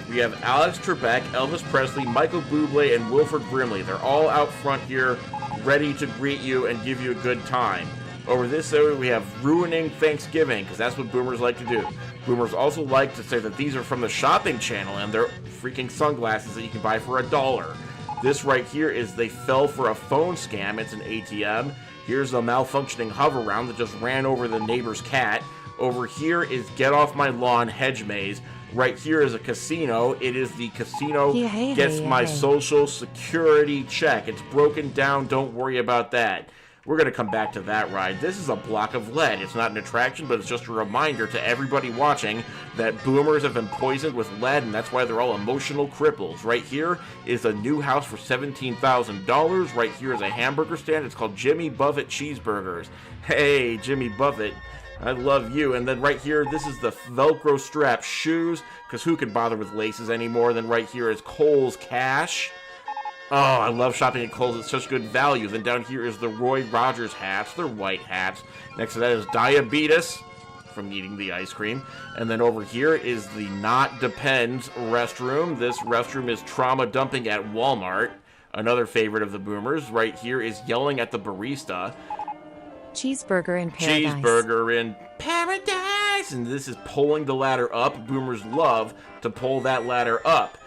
we have Alex Trebek, Elvis Presley, Michael Bublé, and Wilford Brimley. They're all out front here, ready to greet you and give you a good time. Over this area, we have Ruining Thanksgiving, because that's what Boomers like to do. Boomers also like to say that these are from the shopping channel, and they're freaking sunglasses that you can buy for $1. This right here is They Fell for a Phone Scam. It's an ATM. Here's a malfunctioning hover round that just ran over the neighbor's cat. Over here is Get Off My Lawn Hedge Maze. Right here is a casino. It is the casino gets my social security check. It's broken down. Don't worry about that. We're going to come back to that ride. This is a block of lead. It's not an attraction, but it's just a reminder to everybody watching that boomers have been poisoned with lead, and that's why they're all emotional cripples. Right here is a new house for $17,000. Right here is a hamburger stand. It's called Jimmy Buffett Cheeseburgers. Hey, Jimmy Buffett. I love you. And then right here, this is the Velcro strap shoes, because who can bother with laces anymore? Then right here is Kohl's Cash. Oh, I love shopping at Kohl's. It's such good value. Then down here is the Roy Rogers hats. They're white hats. Next to that is Diabetes from eating the ice cream. And then over here is the Not Depends restroom. This restroom is trauma dumping at Walmart. Another favorite of the boomers. Right here is Yelling at the Barista. Cheeseburger in Paradise. Cheeseburger in Paradise! And this is pulling the ladder up. Boomers love to pull that ladder up.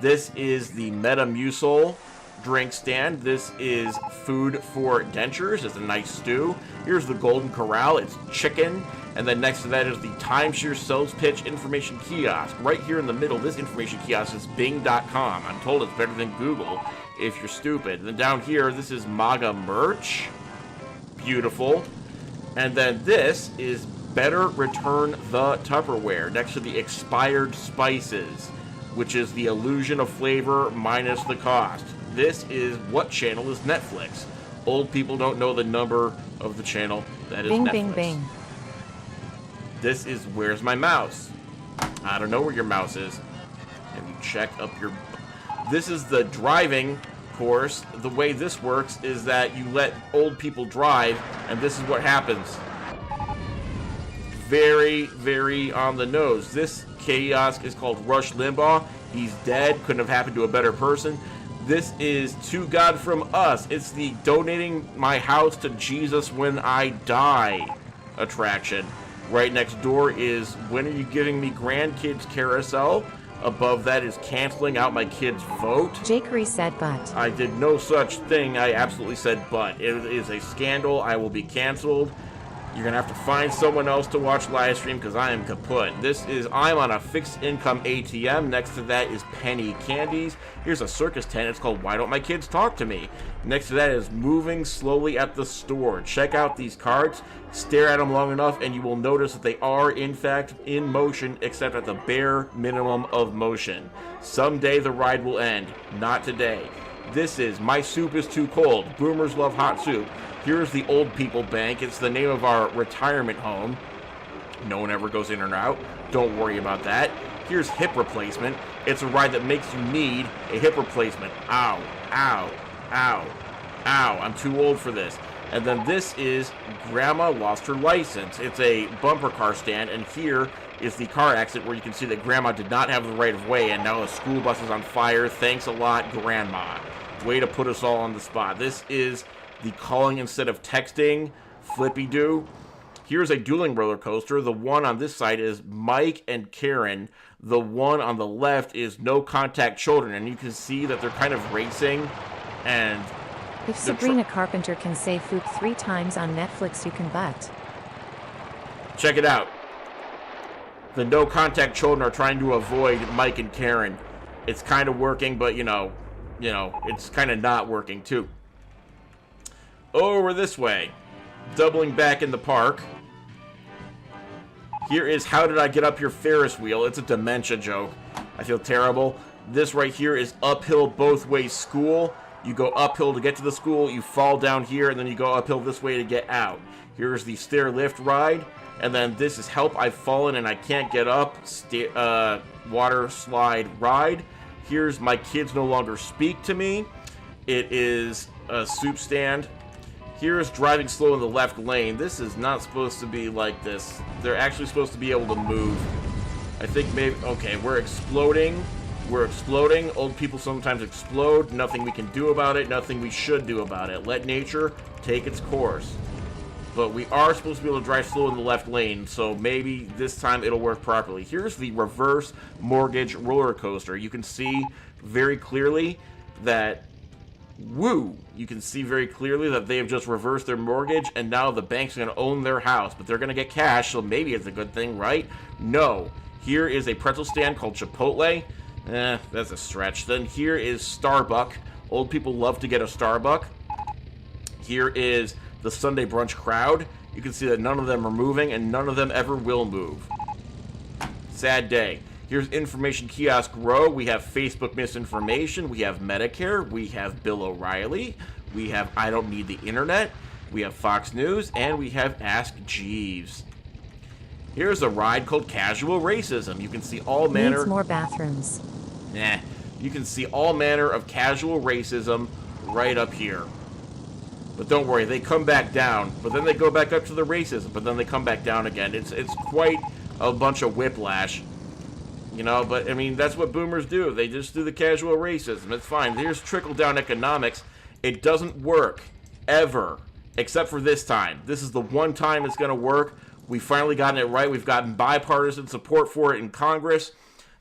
This is the Metamucil drink stand. This is food for dentures. It's a nice stew. Here's the Golden Corral. It's chicken. And then next to that is the Timeshare Sales Pitch Information Kiosk. Right here in the middle, this information kiosk is Bing.com. I'm told it's better than Google if you're stupid. And then down here, this is MAGA merch. Beautiful. And then this is Better Return the Tupperware next to the Expired Spices, which is the illusion of flavor minus the cost. This is what channel is Netflix. Old people don't know the number of the channel that is Bing, Netflix. bing, bing. This is Where's My Mouse? I don't know where your mouse is. Have you checked up your... This is the driving course. The way this works is that you let old people drive, and this is what happens. very, very on the nose. This kiosk is called Rush Limbaugh. He's dead. Couldn't have happened to a better person. This is To God From Us. It's the donating my house to Jesus when I die attraction. Right next door is When Are You Giving Me Grandkids Carousel. Above that is Canceling Out My Kids' Vote. Jakery said but. I did no such thing. I absolutely said but. It is a scandal. I will be canceled. You're going to have to find someone else to watch live stream because I am kaput. I'm on a fixed income ATM. Next to that is Penny Candies. Here's a circus tent. It's called Why Don't My Kids Talk to Me? Next to that is Moving Slowly at the Store. Check out these cards. Stare at them long enough and you will notice that they are in fact in motion, except at the bare minimum of motion. Someday the ride will end. Not today. This is My Soup Is Too Cold. Boomers Love Hot Soup. Here's the Old People Bank. It's the name of our retirement home. No one ever goes in or out. Don't worry about that. Here's Hip Replacement. It's a ride that makes you need a hip replacement. Ow, ow, ow, ow. I'm too old for this. And then this is Grandma Lost Her License. It's a bumper car stand, and here is the car exit where you can see that Grandma did not have the right of way, and now the school bus is on fire. Thanks a lot, Grandma. Way to put us all on the spot. This is the calling instead of texting, flippy-doo. Here's a dueling roller coaster. The one on this side is Mike and Karen. The one on the left is No Contact Children, and you can see that they're kind of racing. And if Sabrina Carpenter can say food 3 times on Netflix, you can bet. Check it out. The No Contact Children are trying to avoid Mike and Karen. It's kind of working, but you know, it's kind of not working too. Over this way, doubling back in the park. Here is How Did I Get Up Your Ferris Wheel? It's a dementia joke. I feel terrible. This right here is Uphill Both Ways School. You go uphill to get to the school, you fall down here, and then you go uphill this way to get out. Here's the stair lift ride, and then this is Help I've Fallen and I Can't Get Up water slide ride. Here's My Kids No Longer Speak to Me. It is a soup stand. Here's Driving Slow in the Left Lane. This is not supposed to be like this. They're actually supposed to be able to move. I think maybe... Okay, we're exploding. We're exploding. Old people sometimes explode. Nothing we can do about it. Nothing we should do about it. Let nature take its course. But we are supposed to be able to drive slow in the left lane, so maybe this time it'll work properly. Here's the reverse mortgage roller coaster. You can see very clearly that... Woo! You can see very clearly that they have just reversed their mortgage, and now the bank's going to own their house. But they're going to get cash, so maybe it's a good thing, right? No. Here is a pretzel stand called Chipotle. That's a stretch. Then here is Starbuck. Old people love to get a Starbuck. Here is the Sunday brunch crowd. You can see that none of them are moving, and none of them ever will move. Sad day. Here's Information Kiosk Row. We have Facebook misinformation. We have Medicare. We have Bill O'Reilly. We have I Don't Need the Internet. We have Fox News. And we have Ask Jeeves. Here's a ride called Casual Racism. You can see all manner... Needs more bathrooms. You can see all manner of casual racism right up here. But don't worry, they come back down. But then they go back up to the racism. But then they come back down again. It's quite a bunch of whiplash. You know, but, I mean, that's what boomers do. They just do the casual racism. It's fine. Here's trickle-down economics. It doesn't work. Ever. Except for this time. This is the one time it's going to work. We've finally gotten it right. We've gotten bipartisan support for it in Congress.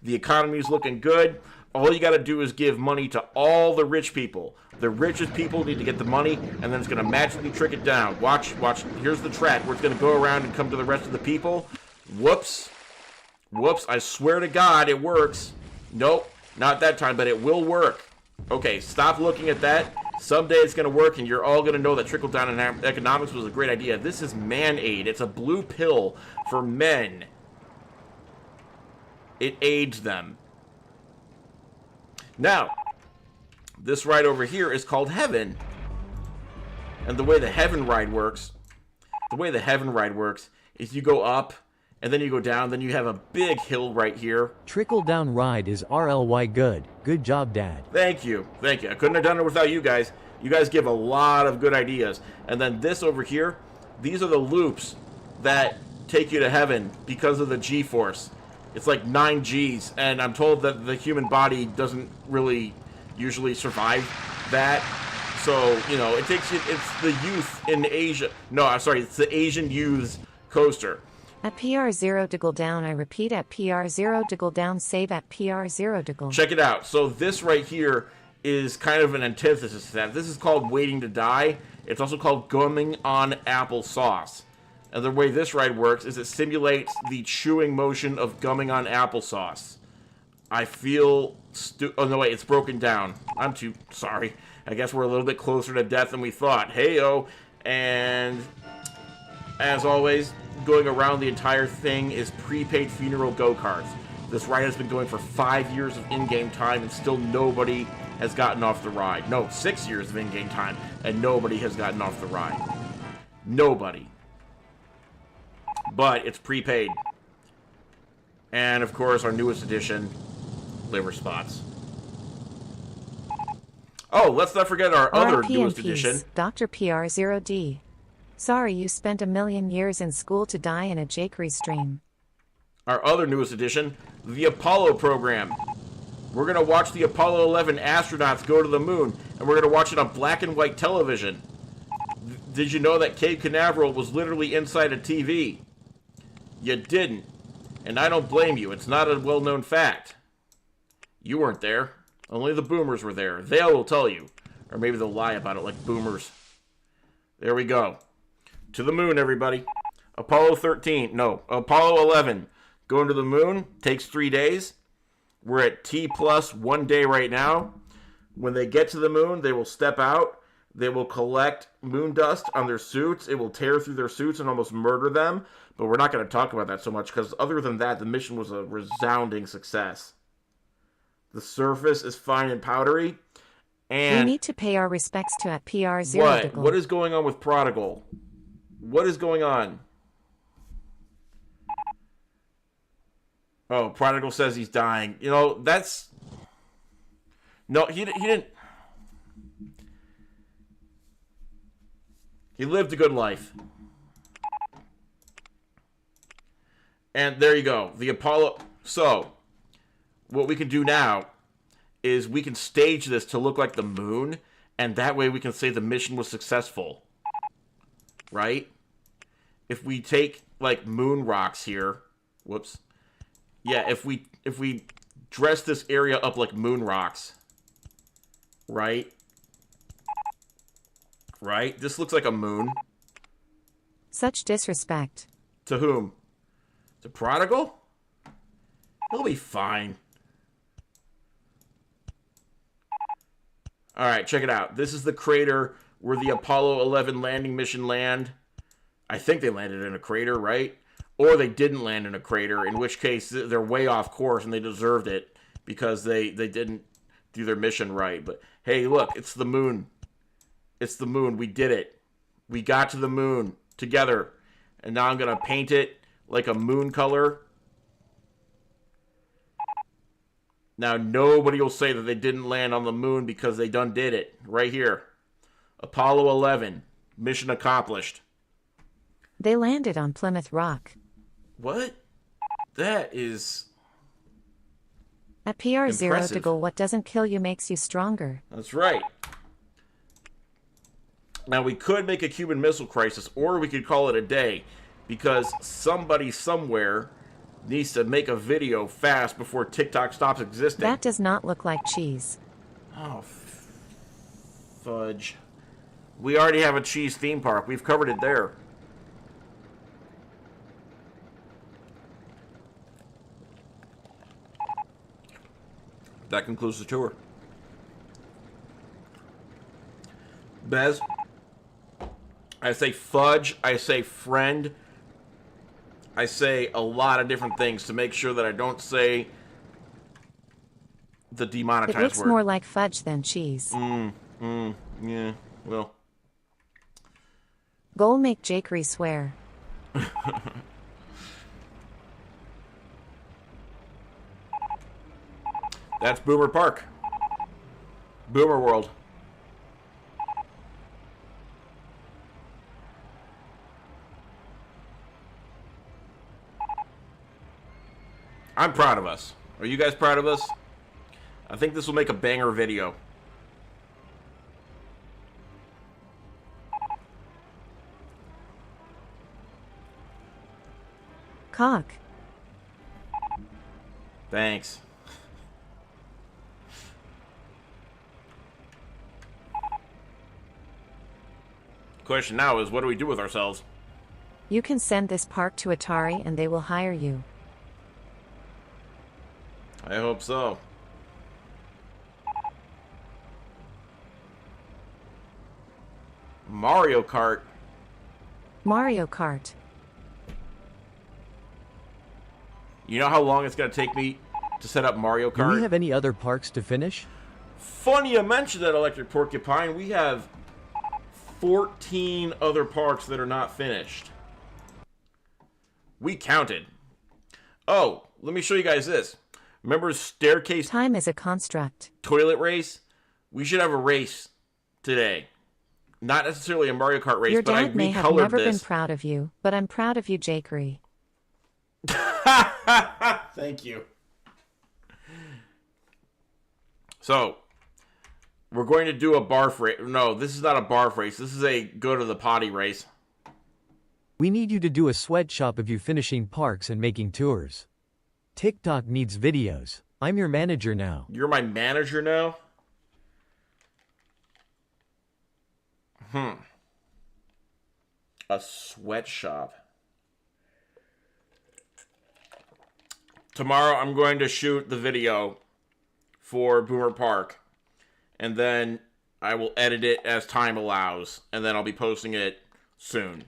The economy's looking good. All you got to do is give money to all the rich people. The richest people need to get the money, and then it's going to magically trick it down. Watch. Here's the track where it's going to go around and come to the rest of the people. Whoops. I swear to God, it works. Nope, not that time, but it will work. Okay, stop looking at that. Someday it's going to work, and you're all going to know that trickle-down economics was a great idea. This is Man-Aid. It's a blue pill for men. It aids them. Now, this ride over here is called Heaven. And the way the Heaven ride works is you go up, and then you go down, then you have a big hill right here. Trickle down ride is RLY good. Good job, Dad. Thank you. I couldn't have done it without you guys. You guys give a lot of good ideas. And then this over here, these are the loops that take you to heaven because of the G-force. It's like 9 Gs, and I'm told that the human body doesn't really usually survive that. So, you know, it takes you, it's the youth in Asia. No, I'm sorry, it's the Asian youth's coaster. At PR0 to go down, I repeat, at PR0 to go down, save at PR0 to go. Check it out. So this right here is kind of an antithesis to that. This is called Waiting to Die. It's also called Gumming on Applesauce. And the way this ride works is it simulates the chewing motion of gumming on applesauce. I feel oh no, wait, it's broken down. I'm too sorry. I guess we're a little bit closer to death than we thought. Hey-o. And as always, going around the entire thing is prepaid funeral go-karts. This ride has been going for 5 years of in-game time, and still nobody has gotten off the ride. No, 6 years of in-game time, and nobody has gotten off the ride. Nobody. But it's prepaid. And, of course, our newest addition, liver spots. Oh, let's not forget our other newest addition. Dr. PR0D. Sorry you spent a million years in school to die in a Jakery stream. Our other newest addition, the Apollo program. We're going to watch the Apollo 11 astronauts go to the moon, and we're going to watch it on black and white television. Did you know that Cape Canaveral was literally inside a TV? You didn't. And I don't blame you. It's not a well-known fact. You weren't there. Only the boomers were there. They will tell you. Or maybe they'll lie about it like boomers. There we go. To the moon, everybody. Apollo 13. No, Apollo 11. Going to the moon. Takes 3 days. We're at T plus 1 day right now. When they get to the moon, they will step out. They will collect moon dust on their suits. It will tear through their suits and almost murder them. But we're not going to talk about that so much, because other than that, the mission was a resounding success. The surface is fine and powdery. And we need to pay our respects to at PR0. What? What is going on with Prodigal? What is going on? Oh, Prodigal says he's dying. You know, that's... No, he didn't... He lived a good life. And there you go. The Apollo... So, what we can do now is we can stage this to look like the moon, and that way we can say the mission was successful. Right? If we take, like, moon rocks here... Whoops. Yeah, if we dress this area up like moon rocks... Right? Right? This looks like a moon. Such disrespect. To whom? To Prodigal? He'll be fine. Alright, check it out. This is the crater where the Apollo 11 landing mission land. I think they landed in a crater, right? Or they didn't land in a crater, in which case they're way off course and they deserved it because they didn't do their mission right. But hey, look, it's the moon. It's the moon. We did it. We got to the moon together. And now I'm going to paint it like a moon color. Now, nobody will say that they didn't land on the moon because they done did it. Right here. Apollo 11. Mission accomplished. They landed on Plymouth Rock. What? That is... At PR0 impressive. to go, what doesn't kill you makes you stronger. That's right. Now, we could make a Cuban Missile Crisis, or we could call it a day, because somebody somewhere needs to make a video fast before TikTok stops existing. That does not look like cheese. Oh, fudge. We already have a cheese theme park. We've covered it there. That concludes the tour. Bez, I say fudge, I say friend, I say a lot of different things to make sure that I don't say the demonetized word. It looks more like fudge than cheese. Yeah, well. Go'll make Jakery swear. That's Boomer Park. Boomer World. I'm proud of us. Are you guys proud of us? I think this will make a banger video. Cock. Thanks. Question now is, what do we do with ourselves? You can send this park to Atari and they will hire you. I hope so. Mario Kart. Mario Kart. You know how long it's going to take me to set up Mario Kart? Do we have any other parks to finish? Funny you mentioned that, Electric Porcupine. We have 14 other parks that are not finished. We counted. Oh, let me show you guys this. Remember staircase Time is a construct. toilet race? We should have a race today. Not necessarily a Mario Kart race, Your but I dad may have recolored never been this. proud of you, but I'm proud of you, Jakery. Thank you. So, we're going to do a barf race. No, this is not a barf race. This is a go to the potty race. We need you to do a sweatshop of you finishing parks and making tours. TikTok needs videos. I'm your manager now. You're my manager now? A sweatshop. Tomorrow I'm going to shoot the video for Boomer Park. And then I will edit it as time allows. And then I'll be posting it soon.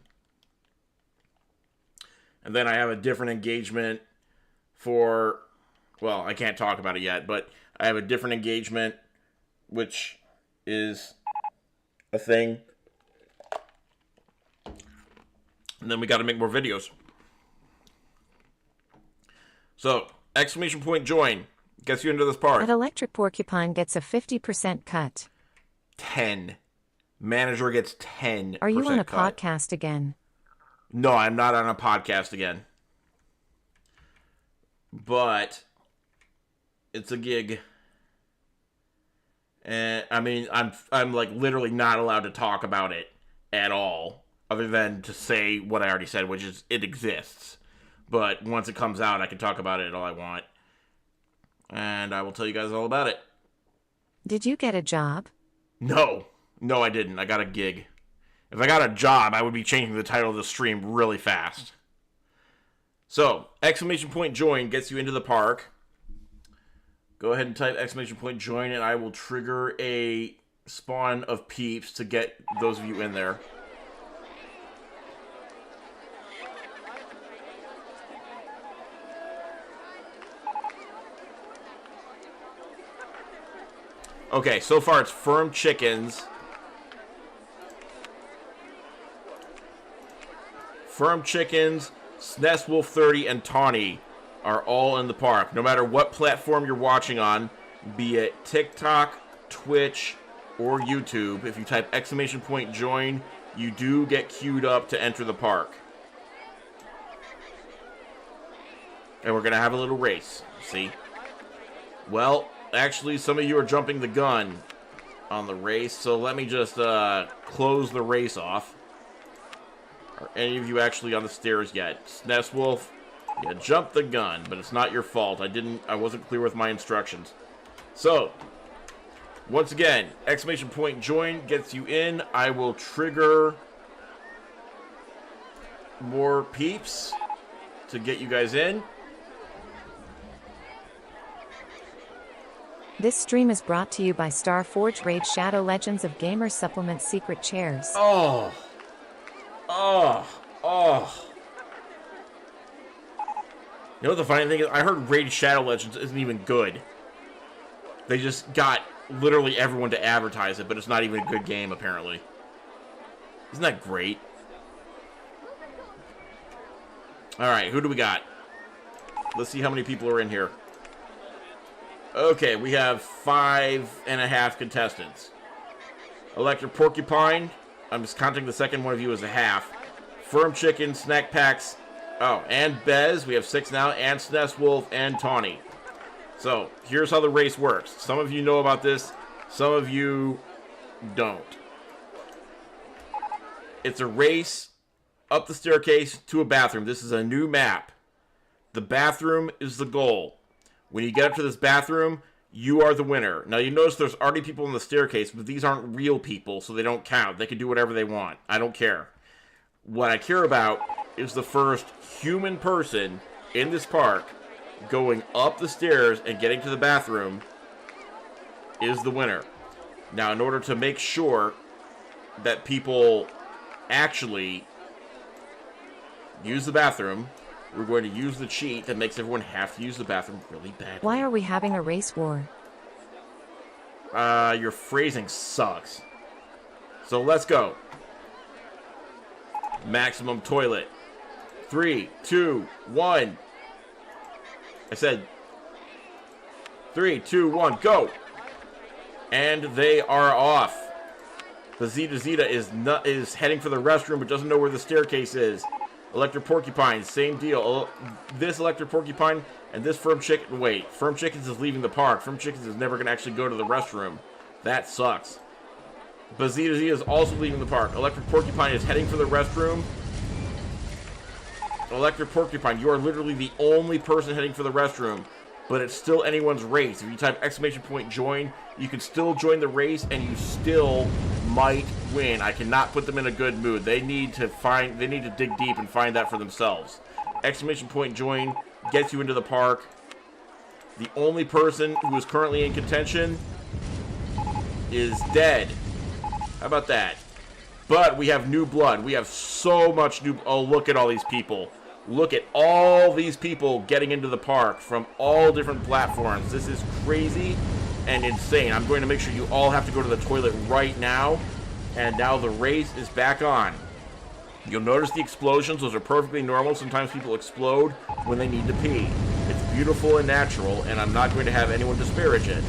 And then I have a different engagement for... Well, I can't talk about it yet. But I have a different engagement, which is a thing. And then we got to make more videos. So, exclamation point join gets you into this park. But Electric Porcupine gets a 50% cut. 10. Manager gets 10%. Are you on a cut. podcast again? No, I'm not on a podcast again. But it's a gig. And I mean, I'm like literally not allowed to talk about it at all, other than to say what I already said, which is it exists. But once it comes out, I can talk about it all I want. And I will tell you guys all about it. Did you get a job? No, I didn't. I got a gig. If I got a job, I would be changing the title of the stream really fast. So, exclamation point join gets you into the park. Go ahead and type exclamation point join, and I will trigger a spawn of peeps to get those of you in there. Okay, so far it's Firm Chickens, SNES Wolf 30, and Tawny are all in the park. No matter what platform you're watching on, be it TikTok, Twitch, or YouTube, if you type exclamation point join, you do get queued up to enter the park. And we're going to have a little race. See? Well, actually, some of you are jumping the gun on the race, so let me just close the race off. Are any of you actually on the stairs yet? SNES Wolf, you jumped the gun, but it's not your fault. I wasn't clear with my instructions. So, once again, exclamation point join gets you in. I will trigger more peeps to get you guys in. This stream is brought to you by Starforge Raid Shadow Legends of Gamers Supplement Secret Chairs. Oh. You know what the funny thing is? I heard Raid Shadow Legends isn't even good. They just got literally everyone to advertise it, but it's not even a good game, apparently. Isn't that great? Alright, who do we got? Let's see how many people are in here. Okay, we have 5.5 contestants. Electric Porcupine, I'm just counting the second one of you as a half. Firm Chicken, Snack Packs, Oh, and Bez. We have 6 now. And Sness Wolf and Tawny. So, here's how the race works. Some of you know about this. Some of you don't. It's a race up the staircase to a bathroom. This is a new map. The bathroom is the goal. When you get up to this bathroom, you are the winner. Now, you notice there's already people on the staircase, but these aren't real people, so they don't count. They can do whatever they want. I don't care. What I care about is the first human person in this park going up the stairs and getting to the bathroom is the winner. Now, in order to make sure that people actually use the bathroom, we're going to use the cheat that makes everyone have to use the bathroom really badly. Why are we having a race war? Your phrasing sucks. So let's go. Maximum toilet. 3, 2, 1. I said 3, 2, 1, go. And they are off. The Zeta is heading for the restroom, but doesn't know where the staircase is. Electric Porcupine, same deal. This Electric Porcupine and this Firm Chicken. Wait, Firm Chickens is leaving the park. Firm Chickens is never going to actually go to the restroom. That sucks. But Zeta is also leaving the park. Electric Porcupine is heading for the restroom. Electric Porcupine, you are literally the only person heading for the restroom. But it's still anyone's race. If you type !join, you can still join the race and you still might win. I cannot put them in a good mood. They need to dig deep and find that for themselves. !join gets you into the park. The only person who is currently in contention is dead. How about that? But we have new blood. We have so much new... Oh, look at all these people. Look at all these people getting into the park from all different platforms. This is crazy and insane. I'm going to make sure you all have to go to the toilet right now. And now the race is back on. You'll notice the explosions. Those are perfectly normal. Sometimes people explode when they need to pee. It's beautiful and natural, and I'm not going to have anyone disparage it.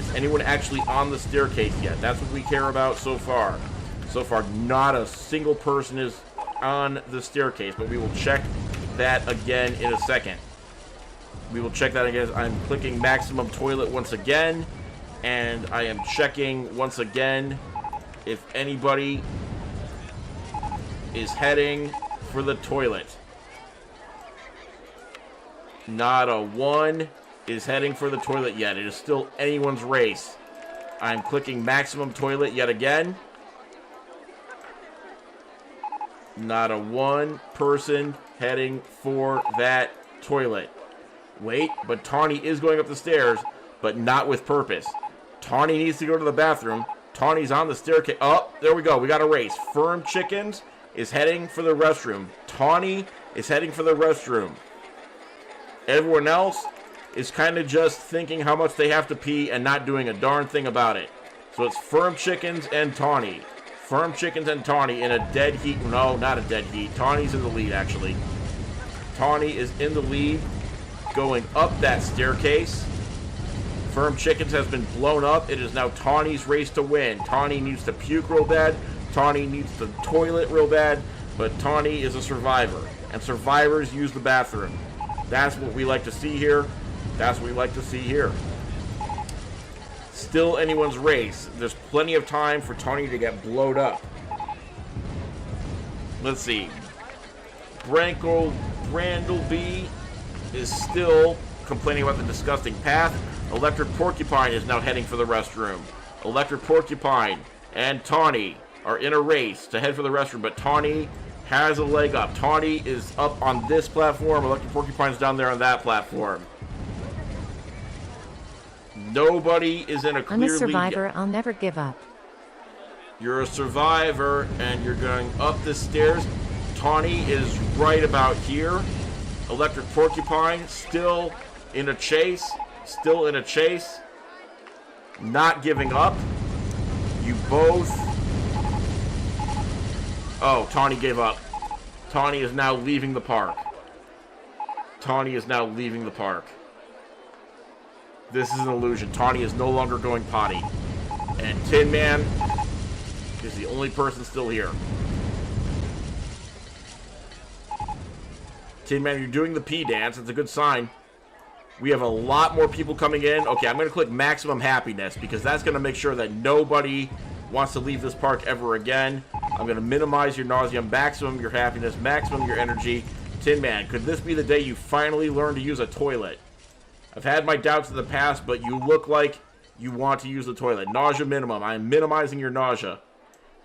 Is anyone actually on the staircase yet? That's what we care about so far. So far, not a single person is on the staircase, but we will check that again in a second. We will check that again. I'm clicking maximum toilet once again, and I am checking once again if anybody is heading for the toilet. Not a one is heading for the toilet yet. It is still anyone's race. I'm clicking maximum toilet yet again. Not a one person heading for that toilet. Wait, but Tawny is going up the stairs, but not with purpose. Tawny needs to go to the bathroom. Tawny's on the staircase. Oh, there we go. We got a race. Firm Chickens is heading for the restroom. Tawny is heading for the restroom. Everyone else is kind of just thinking how much they have to pee and not doing a darn thing about it. So it's Firm Chickens and Tawny. Firm Chickens and Tawny in a dead heat. No, not a dead heat. Tawny's in the lead, actually. Tawny is in the lead, going up that staircase. Firm Chickens has been blown up. It is now Tawny's race to win. Tawny needs to puke real bad. Tawny needs to toilet real bad. But Tawny is a survivor. And survivors use the bathroom. That's what we like to see here. That's what we like to see here. Still anyone's race. There's plenty of time for Tawny to get blowed up. Let's see. Brandleby is still complaining about the disgusting path. Electric Porcupine is now heading for the restroom. Electric Porcupine and Tawny are in a race to head for the restroom, but Tawny has a leg up. Tawny is up on this platform. Electric Porcupine's down there on that platform. Nobody is in a clear lead. I'm a survivor. I'll never give up. You're a survivor, and you're going up the stairs. Tawny is right about here. Electric Porcupine still in a chase. Still in a chase. Not giving up. You both... Oh, Tawny gave up. Tawny is now leaving the park. Tawny is now leaving the park. This is an illusion. Tawny is no longer going potty. And Tin Man is the only person still here. Tin Man, you're doing the pee dance. It's a good sign. We have a lot more people coming in. Okay, I'm going to click maximum happiness because that's going to make sure that nobody wants to leave this park ever again. I'm going to minimize your nausea, maximum your happiness, maximum your energy. Tin Man, could this be the day you finally learn to use a toilet? I've had my doubts in the past, but you look like you want to use the toilet. Nausea minimum. I'm minimizing your nausea.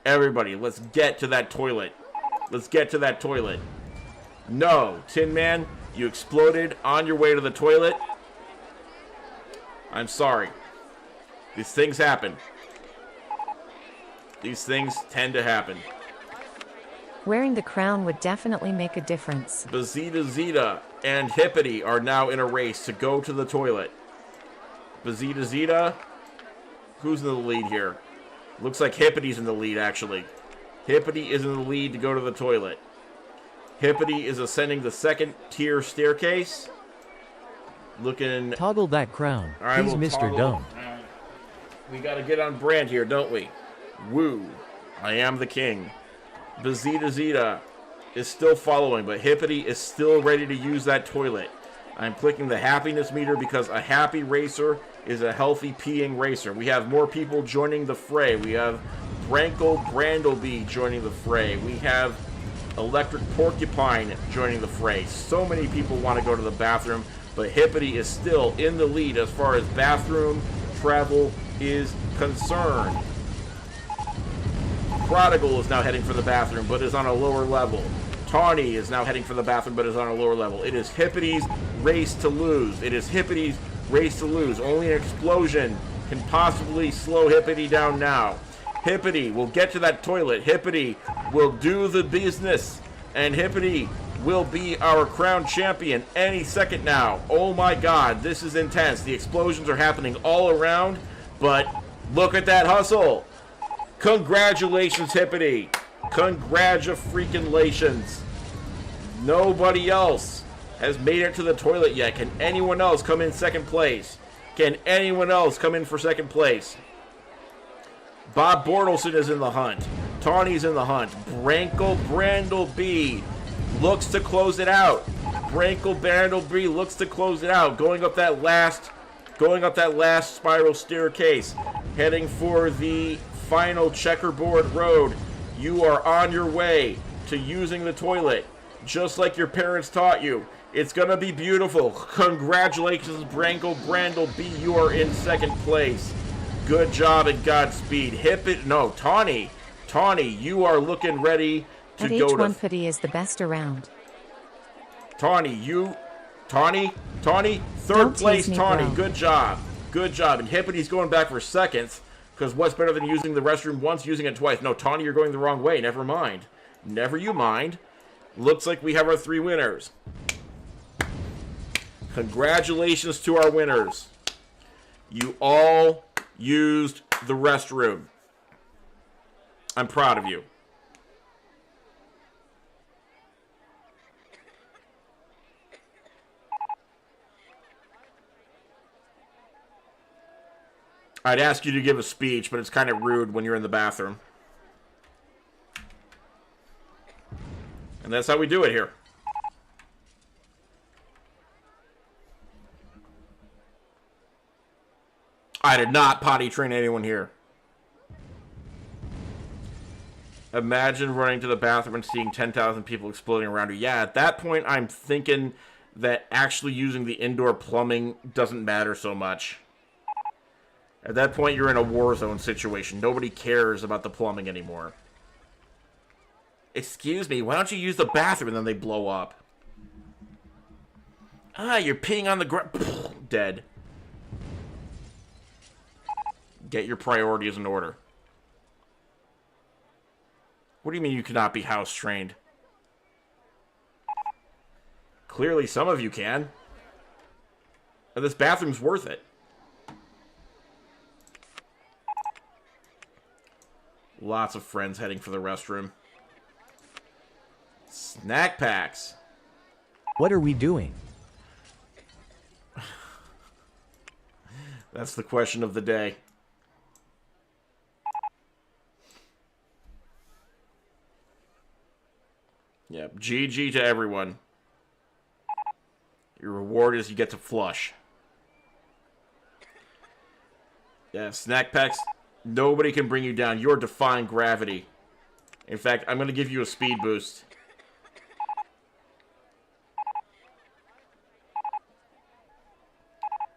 Everybody, let's get to that toilet. Let's get to that toilet. No, Tin Man, you exploded on your way to the toilet. I'm sorry. These things happen. These things tend to happen. Wearing the crown would definitely make a difference. Bazita Zeta and Hippity are now in a race to go to the toilet. Bazita Zeta, who's in the lead here? Looks like Hippity's in the lead, actually. Hippity is in the lead to go to the toilet. Hippity is ascending the second tier staircase. Looking... Toggle that crown, All right, please, we'll Mr. toggle. Dome. We gotta get on brand here, don't we? Woo. I am the king. Bazita Zeta is still following, but Hippity is still ready to use that toilet. I'm clicking the happiness meter because a happy racer is a healthy peeing racer. We have more people joining the fray. We have Brankle Brandleby joining the fray. We have Electric Porcupine joining the fray. So many people want to go to the bathroom, but Hippity is still in the lead as far as bathroom travel is concerned. Prodigal is now heading for the bathroom, but is on a lower level. Tawny is now heading for the bathroom, but is on a lower level. It is Hippity's race to lose. It is Hippity's race to lose. Only an explosion can possibly slow Hippity down now. Hippity will get to that toilet. Hippity will do the business. And Hippity will be our crown champion any second now. Oh my god, this is intense. The explosions are happening all around, but look at that hustle. Congratulations, Hippity. Congratulations. Nobody else has made it to the toilet yet. Can anyone else come in second place? Can anyone else come in for second place? Bob Bortelson is in the hunt. Tawny's in the hunt. Brankle Brandleby looks to close it out. Brankle Brandleby looks to close it out. Going up that last spiral staircase. Heading for the final checkerboard road. You are on your way to using the toilet, just like your parents taught you. It's gonna be beautiful. Congratulations, Brankle Brandleby. You are in second place. Good job and Godspeed. Tawny. Tawny, you are looking ready to go to... At H1 Putty is the best around. Tawny, third place, Tawny. Bro. Good job. Good job. And Hippity's going back for seconds, because what's better than using the restroom once, using it twice? No, Tawny, you're going the wrong way. Never mind. Never you mind. Looks like we have our 3 winners. Congratulations to our winners. You all used the restroom. I'm proud of you. I'd ask you to give a speech, but it's kind of rude when you're in the bathroom. And that's how we do it here. I did not potty train anyone here. Imagine running to the bathroom and seeing 10,000 people exploding around you. Yeah, at that point, I'm thinking that actually using the indoor plumbing doesn't matter so much. At that point, you're in a war zone situation. Nobody cares about the plumbing anymore. Excuse me, why don't you use the bathroom? And then they blow up. Ah, you're peeing on the ground. Dead. Get your priorities in order. What do you mean you cannot be house trained? Clearly some of you can. And this bathroom's worth it. Lots of friends heading for the restroom. Snack packs. What are we doing? That's the question of the day. Yep, GG to everyone. Your reward is you get to flush. Yeah, snack packs. Nobody can bring you down. You're defying gravity. In fact, I'm going to give you a speed boost.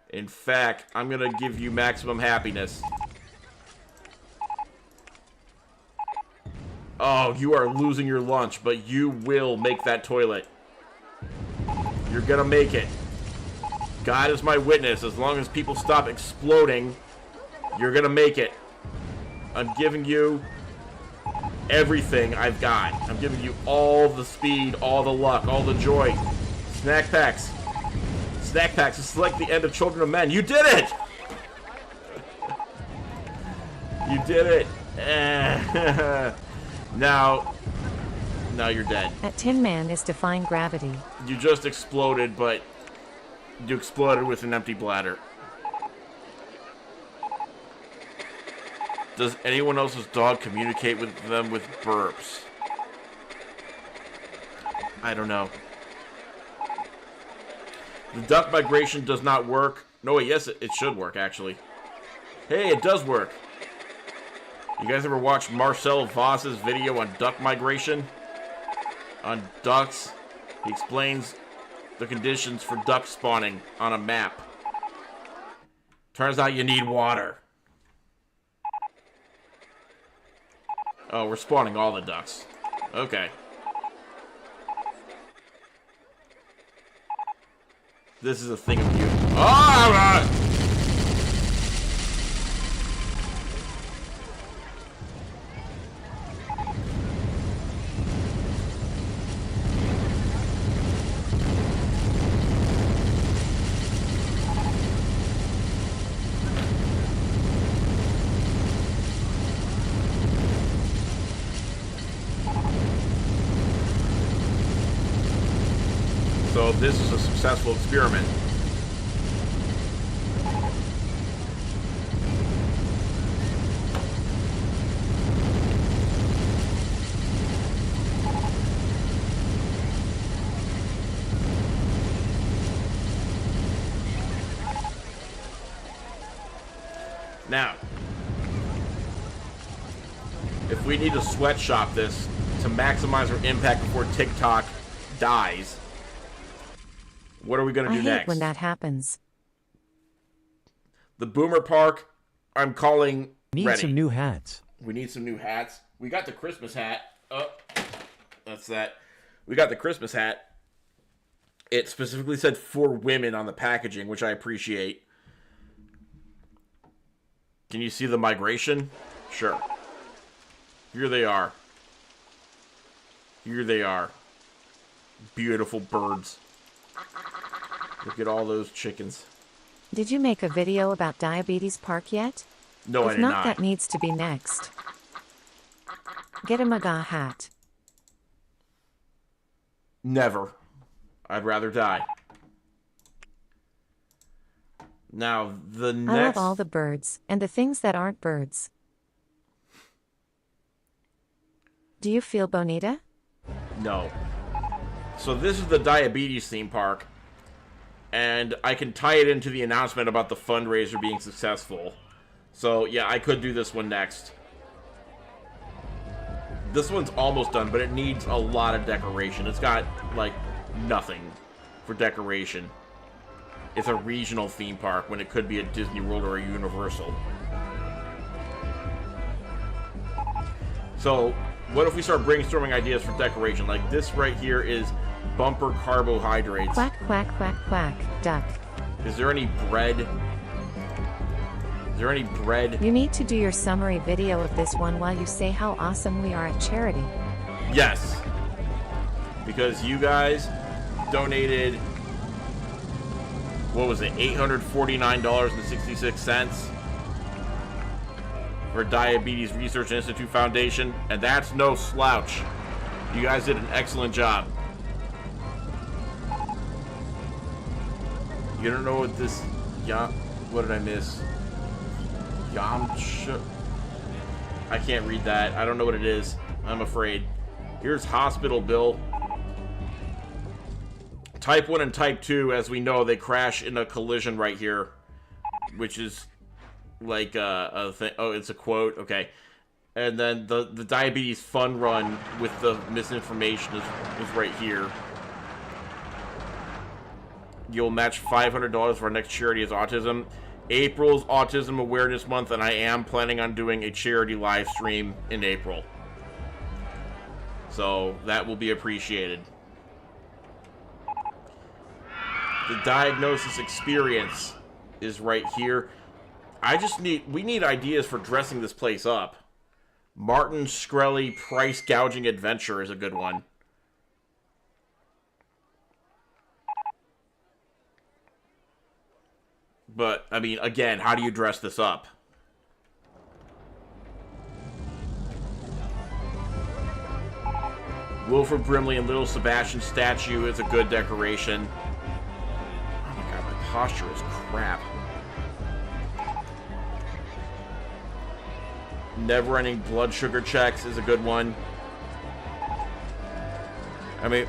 In fact, I'm going to give you maximum happiness. Oh, you are losing your lunch, but you will make that toilet. You're going to make it. God is my witness. As long as people stop exploding, you're going to make it. I'm giving you everything I've got. I'm giving you all the speed, all the luck, all the joy. Snack packs. Snack packs. This is like the end of Children of Men. You did it! You did it. Now you're dead. That Tin Man is defying gravity. You just exploded, but you exploded with an empty bladder. Does anyone else's dog communicate with them with burps? I don't know. The duck migration does not work. No, wait, yes, it should work, actually. Hey, it does work. You guys ever watch Marcel Voss's video on duck migration? On ducks? He explains the conditions for duck spawning on a map. Turns out you need water. Oh, we're spawning all the ducks. Okay. This is a thing of beauty. Oh! So this is a successful experiment. Now, if we need to sweatshop this to maximize our impact before TikTok dies, what are we going to do I hate next? when that happens. The Boomer Park, I'm calling Need ready. some new hats. We need some new hats. We got the Christmas hat. Oh, that's that. We got the Christmas hat. It specifically said for women on the packaging, which I appreciate. Can you see the migration? Sure. Here they are. Here they are. Beautiful birds. Look at all those chickens. Did you make a video about Diabetes Park yet? No, I If did not, not. that needs to be next. Get a MAGA hat. Never. I'd rather die. Now, the next... I love all the birds, and the things that aren't birds. Do you feel bonita? No. So this is the diabetes theme park. And I can tie it into the announcement about the fundraiser being successful. So, yeah, I could do this one next. This one's almost done, but it needs a lot of decoration. It's got, like, nothing for decoration. It's a regional theme park when it could be a Disney World or a Universal. So, what if we start brainstorming ideas for decoration? Like this right here is bumper carbohydrates. Quack, quack, quack, quack, duck. Is there any bread? Is there any bread? You need to do your summary video of this one while you say how awesome we are at charity. Yes. Because you guys donated, what was it, $849.66 for Diabetes Research Institute Foundation, and that's no slouch. You guys did an excellent job. You don't know what this, what did I miss? Yamcha? I can't read that. I don't know what it is. I'm afraid. Here's hospital bill. Type 1 and Type 2, as we know, they crash in a collision right here. Which is like a thing. Oh, it's a quote. Okay. And then the diabetes fun run with the misinformation is right here. You'll match $500 for our next charity is autism. April's Autism Awareness Month, and I am planning on doing a charity live stream in April. So that will be appreciated. The diagnosis experience is right here. We need ideas for dressing this place up. Martin Shkreli Price Gouging Adventure is a good one. But, I mean, again, how do you dress this up? Wilford Brimley and Little Sebastian statue is a good decoration. Oh my god, my posture is crap. Never-ending blood sugar checks is a good one. I mean,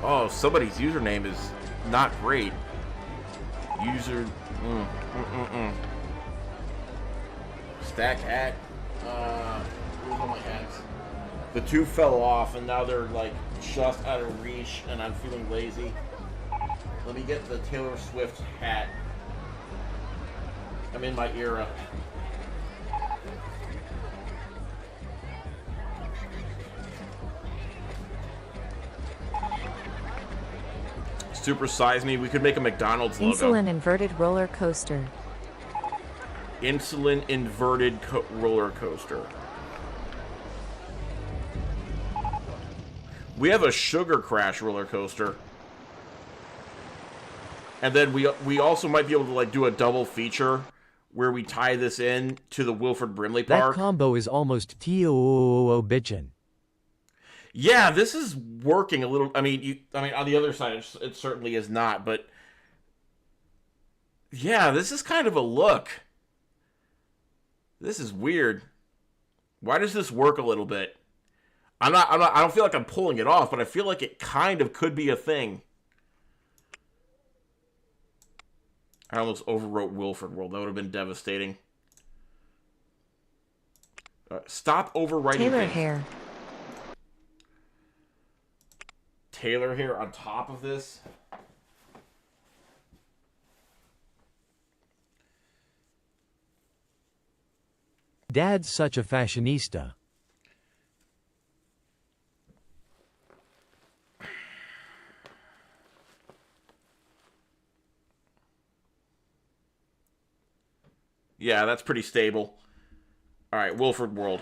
oh, somebody's username is not great. Stack hat. Where's all my hats? The two fell off, and now they're like just out of reach, and I'm feeling lazy. Let me get the Taylor Swift hat. I'm in my era. Super Size Me. We could make a McDonald's logo. Insulin inverted roller coaster. Insulin inverted roller coaster. We have a Sugar Crash roller coaster. And then we also might be able to like do a double feature where we tie this in to the Wilford Brimley Park. That combo is almost T-O-O-O bitchin'. Yeah, this is working a little. I mean, on the other side, it certainly is not. But yeah, this is kind of a look. This is weird. Why does this work a little bit? I don't feel like I'm pulling it off, but I feel like it kind of could be a thing. I almost overwrote Wilford World. That would have been devastating. Stop overwriting Taylor things. hair. Taylor hair on top of this. Dad's such a fashionista. Yeah, that's pretty stable. Alright, Wilford World.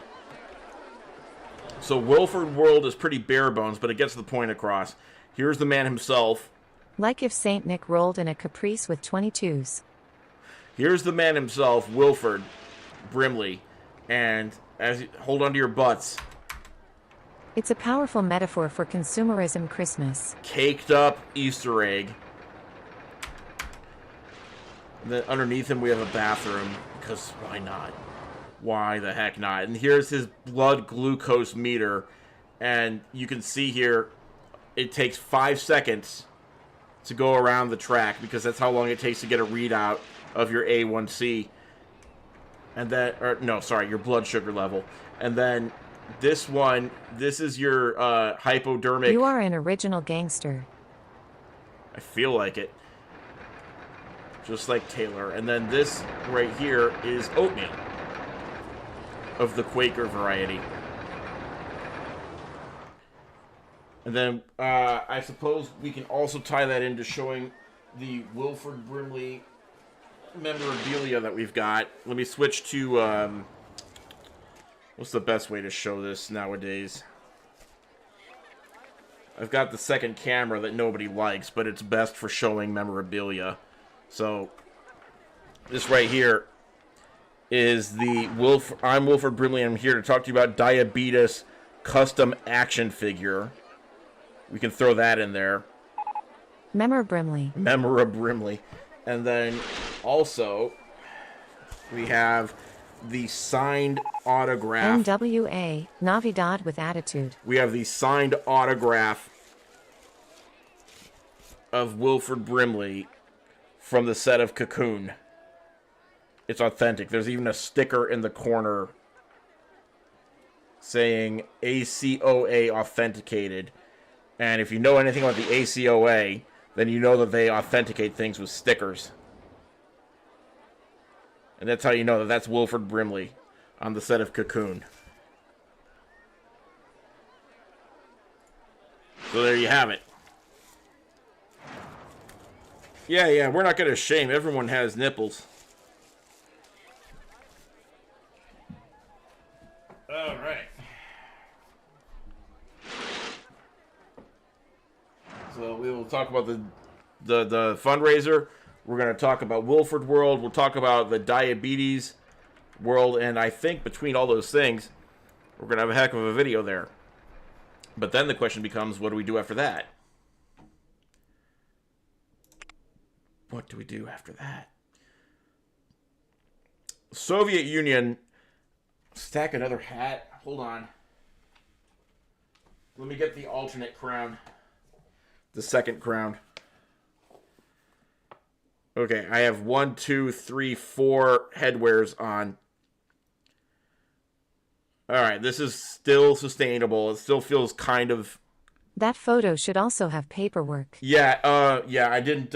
So Wilford World is pretty bare bones, but it gets the point across. Here's the man himself. Like if Saint Nick rolled in a caprice with 22s. Here's the man himself, Wilford Brimley. And hold on to your butts. It's a powerful metaphor for consumerism Christmas. Caked up Easter egg. And then underneath him we have a bathroom, because why not? Why the heck not? And here's his blood glucose meter, and you can see here it takes 5 seconds to go around the track, because that's how long it takes to get a readout of your A1C. And then, your blood sugar level. And then this one, this is your hypodermic. You are an original gangster. I feel like it. Just like Taylor. And then this right here is oatmeal. Of the Quaker variety. And then I suppose we can also tie that into showing the Wilford Brimley memorabilia that we've got. Let me switch to what's the best way to show this nowadays? I've got the second camera that nobody likes, but it's best for showing memorabilia. So this right here is the I'm Wilford Brimley, and I'm here to talk to you about Diabetes custom action figure. We can throw that in there. Memorabrimley. Memorabrimley. And then also we have the signed autograph. NWA, Navidad with attitude. We have the signed autograph of Wilford Brimley from the set of Cocoon. It's authentic. There's even a sticker in the corner saying ACOA authenticated. And if you know anything about the ACOA, then you know that they authenticate things with stickers. And that's how you know that that's Wilford Brimley on the set of Cocoon. So there you have it. Yeah, we're not going to shame. Everyone has nipples. All right. So we will talk about the fundraiser. We're going to talk about Wilford World. We'll talk about the diabetes world. And I think between all those things, we're going to have a heck of a video there. But then the question becomes, what do we do after that? What do we do after that? Soviet Union. Stack another hat. Hold on. Let me get the alternate crown. The second crown. Okay, I have 1, 2, 3, 4 headwears on. Alright, this is still sustainable. It still feels kind of... That photo should also have paperwork. Yeah, I didn't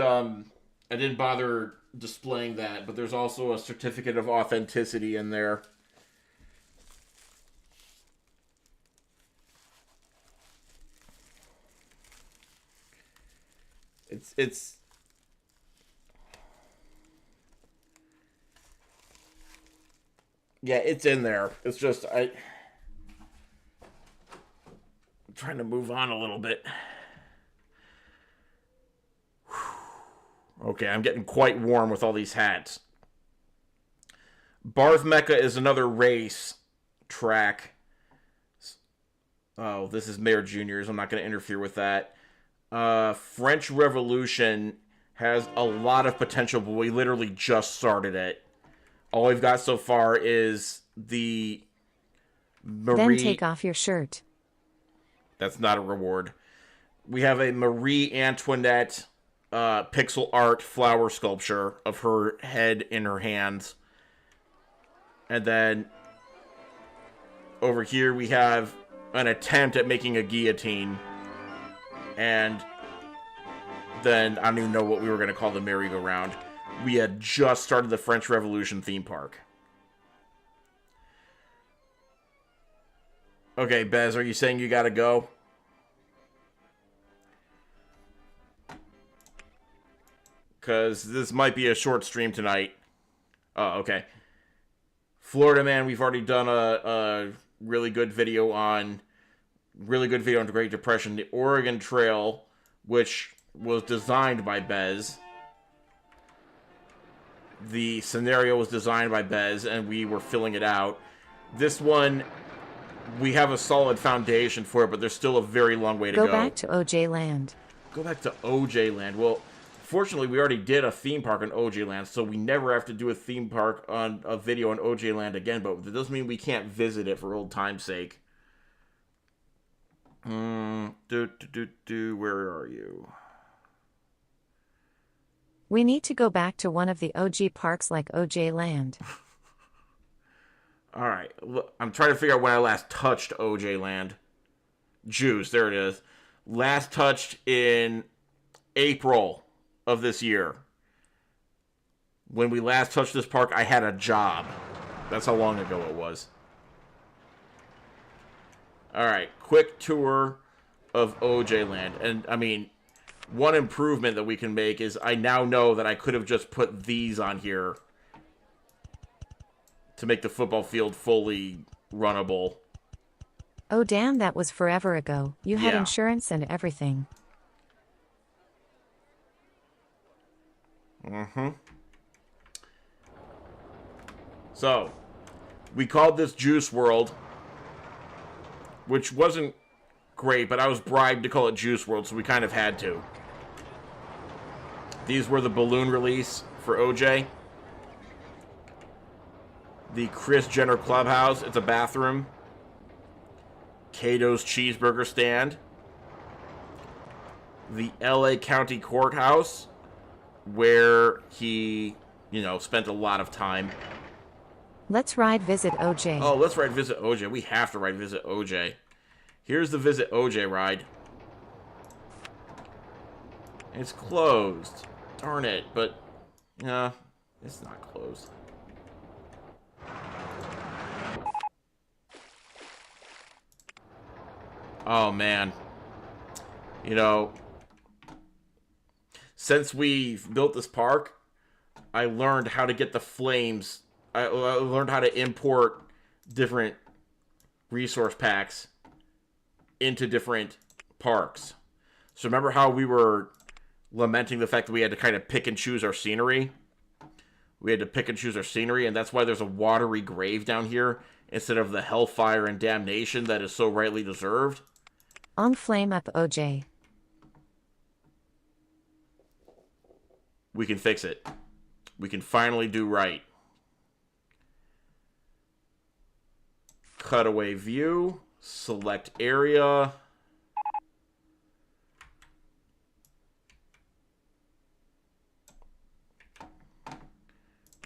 bother displaying that, but there's also a certificate of authenticity in there. It's yeah, it's in there. It's just I'm trying to move on a little bit. Okay, I'm getting quite warm with all these hats. Barth Mecca is another race track. Oh, this is Mayor Junior's. I'm not going to interfere with that. French Revolution has a lot of potential, but we literally just started it. All we've got so far is the Marie... Then take off your shirt. That's not a reward. We have a Marie Antoinette pixel art flower sculpture of her head in her hands. And then over here we have an attempt at making a guillotine. And then I don't even know what we were going to call the merry-go-round. We had just started the French Revolution theme park. Okay, Bez, are you saying you gotta go? Because this might be a short stream tonight. Oh, okay. Florida Man, we've already done a really good video on the Great Depression. The Oregon Trail, which was designed by Bez. The scenario was designed by Bez, and we were filling it out. This one, we have a solid foundation for it, but there's still a very long way to go. Go back to OJ Land. Go back to OJ Land. Well, fortunately, we already did a theme park on OJ Land, so we never have to do a theme park on a video on OJ Land again, but that doesn't mean we can't visit it for old time's sake. Where are you? We need to go back to one of the OG parks like OJ Land. Alright, I'm trying to figure out when I last touched OJ Land. Juice, there it is. Last touched in April of this year. When we last touched this park, I had a job. That's how long ago it was. Alright, quick tour of OJ Land. And, I mean, one improvement that we can make is I now know that I could have just put these on here to make the football field fully runnable. Oh damn, that was forever ago. You had insurance and everything. So, we called this Juice World, which wasn't great, but I was bribed to call it Juice World, so we kind of had to. These were the balloon release for OJ. The Kris Jenner Clubhouse. It's a bathroom. Cato's Cheeseburger Stand. the LA County Courthouse, where he, spent a lot of time. Let's ride visit OJ. Oh, let's ride visit OJ. We have to ride visit OJ. Here's the visit OJ ride. It's closed. Darn it, but, it's not closed. Oh, man. Since we've built this park, I learned how to get the flames. I learned how to import different resource packs into different parks. So remember how we were lamenting the fact that we had to kind of pick and choose our scenery? We had to pick and choose our scenery, and that's why there's a watery grave down here instead of the hellfire and damnation that is so rightly deserved. On flame up OJ. We can fix it. We can finally do right. Cutaway view. Select area.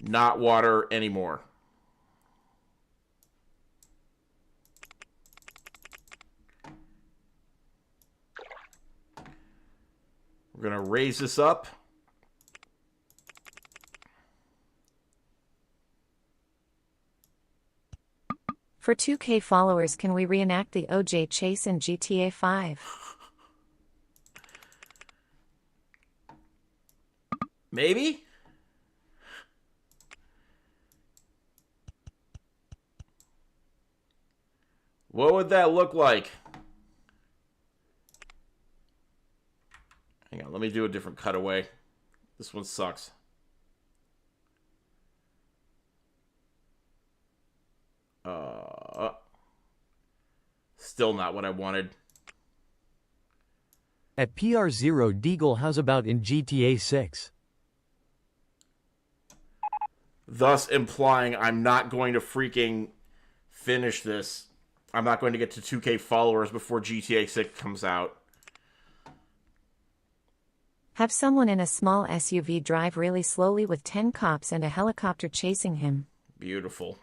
Not water anymore. We're going to raise this up. For 2K followers, can we reenact the OJ chase in GTA 5? Maybe? What would that look like? Hang on, let me do a different cutaway. This one sucks. Still not what I wanted. At PR0 Deagle, how's about in GTA 6? Thus implying I'm not going to freaking finish this. I'm not going to get to 2K followers before GTA 6 comes out. Have someone in a small SUV drive really slowly with 10 cops and a helicopter chasing him. Beautiful.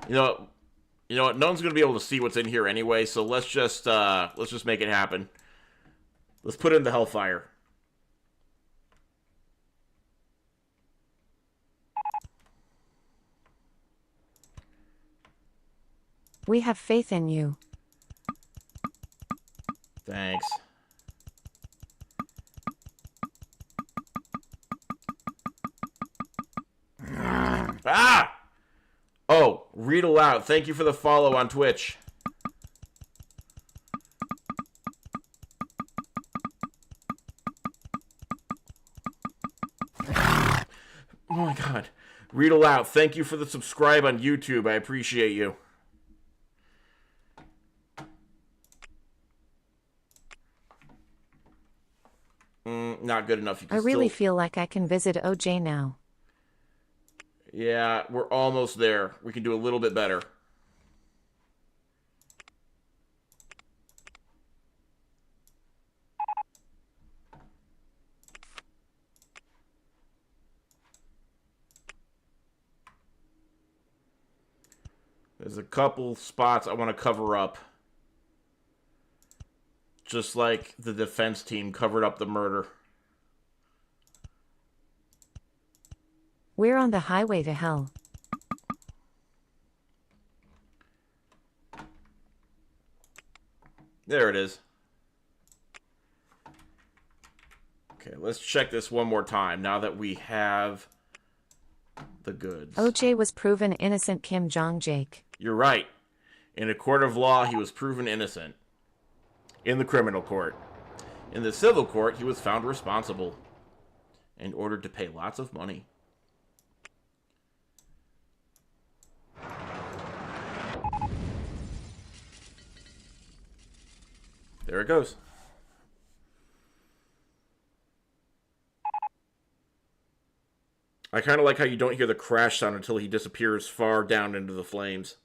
You know what? No one's going to be able to see what's in here anyway, so let's just make it happen. Let's put in the hellfire. We have faith in you. Thanks. Ah! Oh, read aloud. Thank you for the follow on Twitch. Oh my god. Read aloud. Thank you for the subscribe on YouTube. I appreciate you. Not good enough. You I can really still... feel like I can visit OJ now. Yeah, we're almost there. We can do a little bit better. There's a couple spots I want to cover up. Just like the defense team covered up the murder. We're on the highway to hell. There it is. Okay, let's check this one more time now that we have the goods. OJ was proven innocent. Kim Jong-Jake. You're right. In a court of law, he was proven innocent. In the criminal court. In the civil court, he was found responsible and ordered to pay lots of money. There it goes. I kind of like how you don't hear the crash sound until he disappears far down into the flames.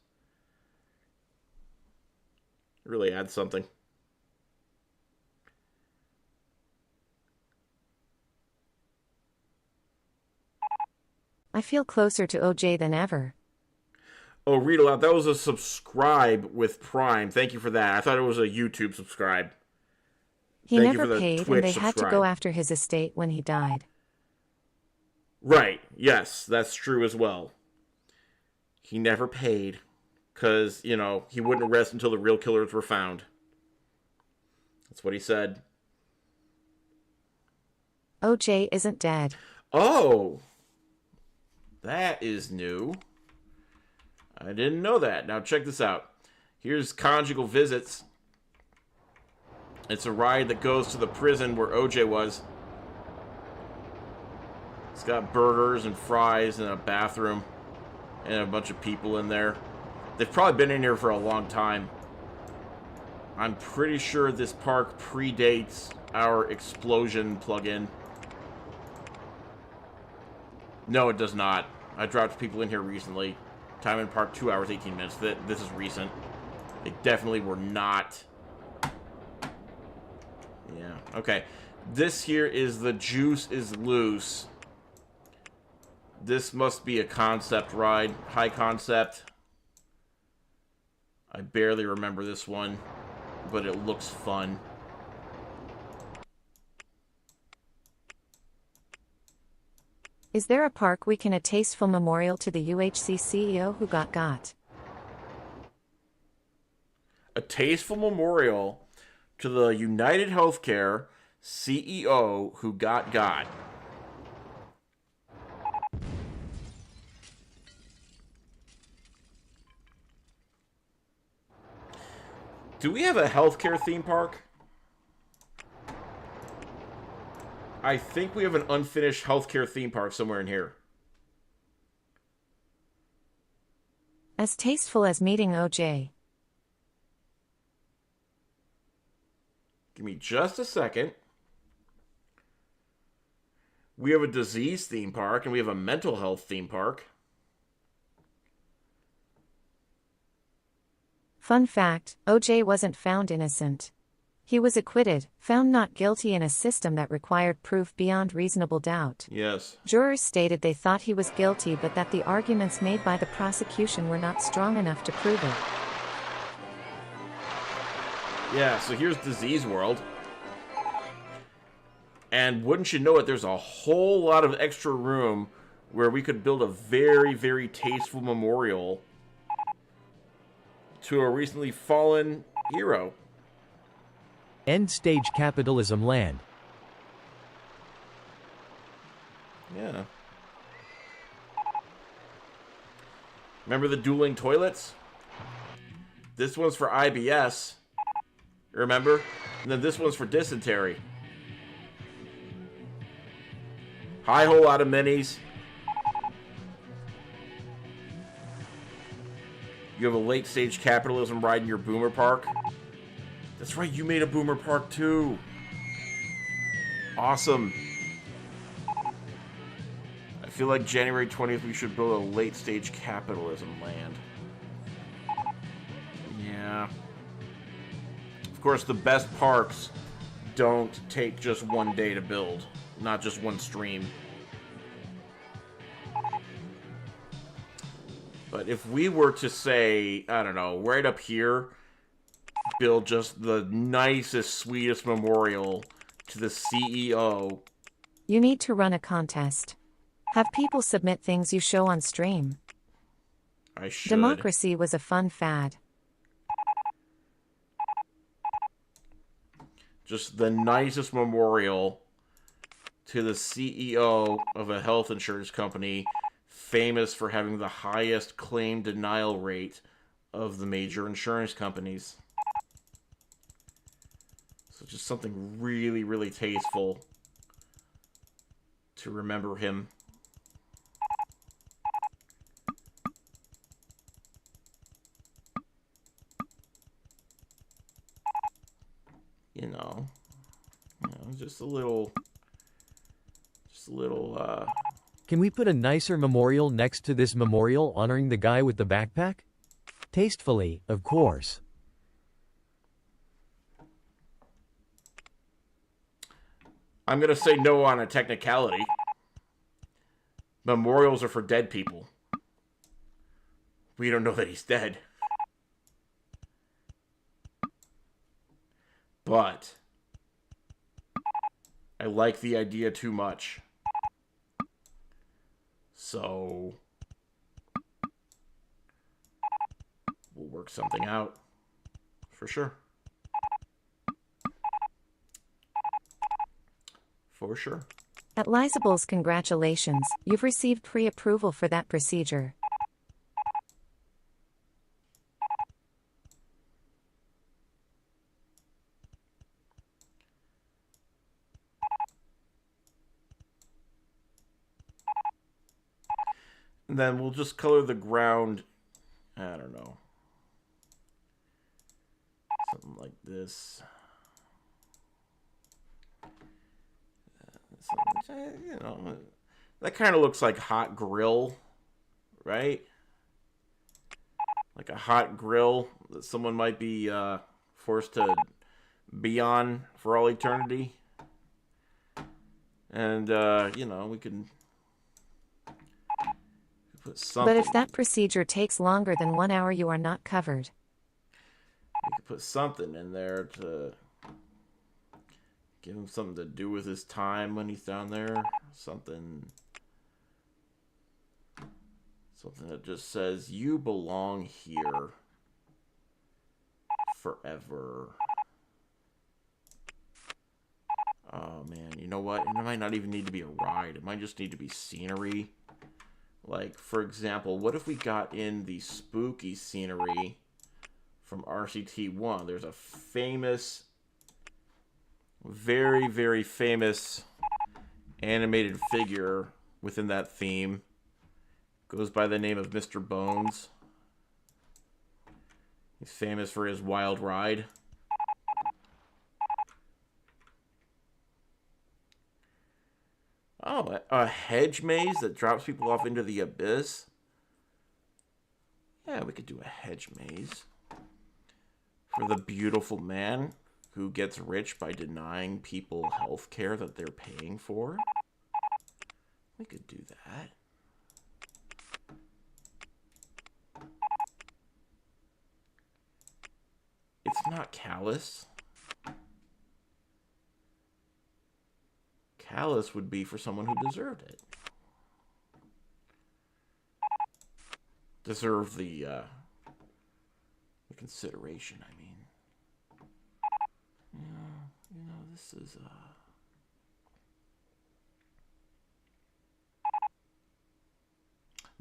It really adds something. I feel closer to OJ than ever. Oh, read aloud. That was a subscribe with Prime. Thank you for that. I thought it was a YouTube subscribe. He Thank you never for the paid, Twitch and they had to go subscribe. after his estate when he died. Right. Yes, that's true as well. He never paid. Because, you know, he wouldn't arrest until the real killers were found. That's what he said. OJ isn't dead. Oh! That is new. I didn't know that. Now check this out. Here's Conjugal Visits. It's a ride that goes to the prison where OJ was. It's got burgers and fries and a bathroom and a bunch of people in there. They've probably been in here for a long time. I'm pretty sure this park predates our explosion plugin. No, it does not. I dropped people in here recently. Time in park 2 hours, 18 minutes. This is recent. They definitely were not. Yeah, okay. This here is The Juice is Loose. This must be a concept ride. High concept. I barely remember this one, but it looks fun. Is there a park we can a tasteful memorial to the UHC CEO who got? A tasteful memorial to the United Healthcare CEO who got. Do we have a healthcare theme park? I think we have an unfinished healthcare theme park somewhere in here. As tasteful as meeting OJ. Give me just a second. We have a disease theme park and we have a mental health theme park. Fun fact, OJ wasn't found innocent. He was acquitted, found not guilty in a system that required proof beyond reasonable doubt. Yes. Jurors stated they thought he was guilty but that the arguments made by the prosecution were not strong enough to prove it. Yeah, so here's Disease World. And wouldn't you know it, there's a whole lot of extra room where we could build a very, very tasteful memorial to a recently fallen hero. End stage capitalism land. Yeah. Remember the dueling toilets? This one's for IBS. Remember? And then this one's for dysentery. Hi, whole lot of minis. You have a late stage capitalism ride in your boomer park. That's right, you made a boomer park too. Awesome. I feel like January 20th we should build a late stage capitalism land. Yeah. Of course, the best parks don't take just one day to build. Not just one stream. But if we were to say, I don't know, right up here, build just the nicest, sweetest memorial to the CEO. You need to run a contest. Have people submit things you show on stream. I should. Democracy was a fun fad. Just the nicest memorial to the CEO of a health insurance company famous for having the highest claim denial rate of the major insurance companies. So just something really, really tasteful to remember him. You know, just a little, Can we put a nicer memorial next to this memorial honoring the guy with the backpack? Tastefully, of course. I'm going to say no on a technicality. Memorials are for dead people. We don't know that he's dead. But I like the idea too much. So we'll work something out. For sure. For sure. Adlisables, congratulations, you've received pre-approval for that procedure. And then we'll just color the ground, I don't know, something like this. You know, that kind of looks like hot grill, right? Like a hot grill that someone might be forced to be on for all eternity. And, you know, we can put something. But if that procedure takes longer than 1 hour, you are not covered. We could put something in there to give him something to do with his time when he's down there. Something that just says, you belong here forever. Oh, man. You know what? It might not even need to be a ride. It might just need to be scenery. Like, for example, what if we got in the spooky scenery from RCT1? There's a famous, very, very famous animated figure within that theme. Goes by the name of Mr. Bones. He's famous for his wild ride. Oh, a hedge maze that drops people off into the abyss? Yeah, we could do a hedge maze. For the beautiful man who gets rich by denying people health care that they're paying for. We could do that. It's not callous. Callous would be for someone who deserved it. Deserve the consideration, I mean. Yeah, you know, this is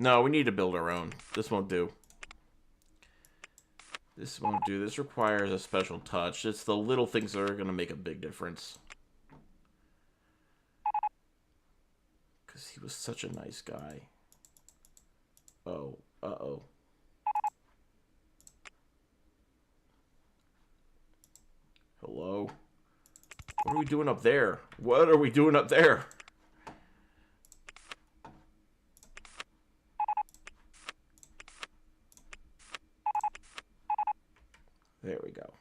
No, we need to build our own. This won't do. This won't do. This requires a special touch. It's the little things that are going to make a big difference. Because he was such a nice guy. Oh, uh-oh. Hello? What are we doing up there? What are we doing up there? There we go.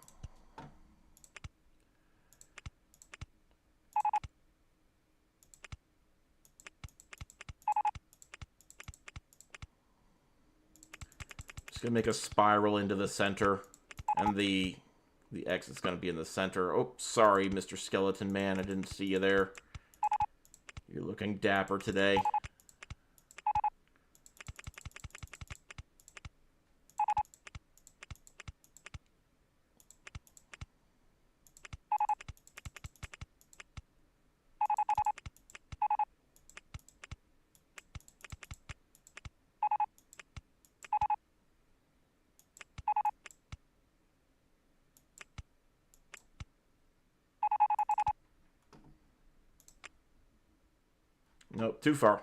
Just gonna make a spiral into the center, and the exit's gonna be in the center. Oh, sorry, Mr. Skeleton Man, I didn't see you there. You're looking dapper today. Nope, too far.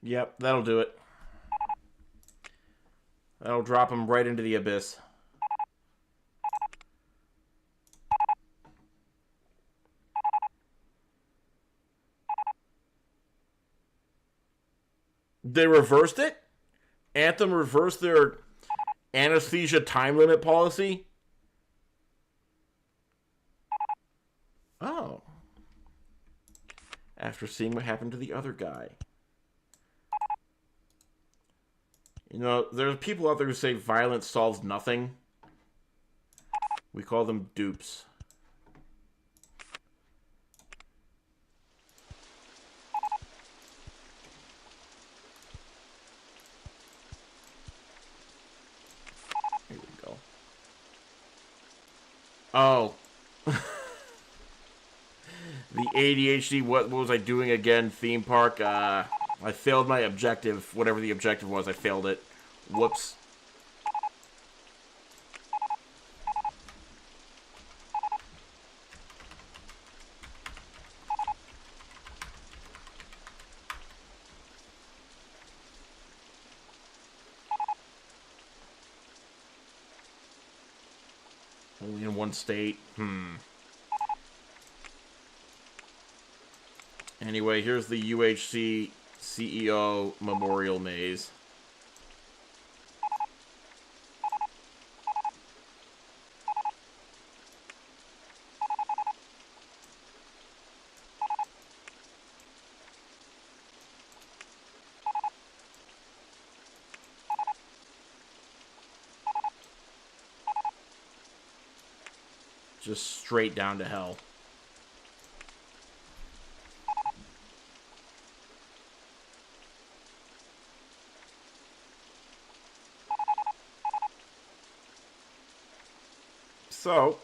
Yep, that'll do it. That'll drop him right into the abyss. They reversed it? Anthem reversed their anesthesia time limit policy? Oh. After seeing what happened to the other guy. You know, there are people out there who say violence solves nothing. We call them dupes. Here we go. Oh. The ADHD, what was I doing again? Theme park. I failed my objective. Whatever the objective was, I failed it. Whoops. Only in one state. Anyway, here's the UHC CEO Memorial Maze. Just straight down to hell. So,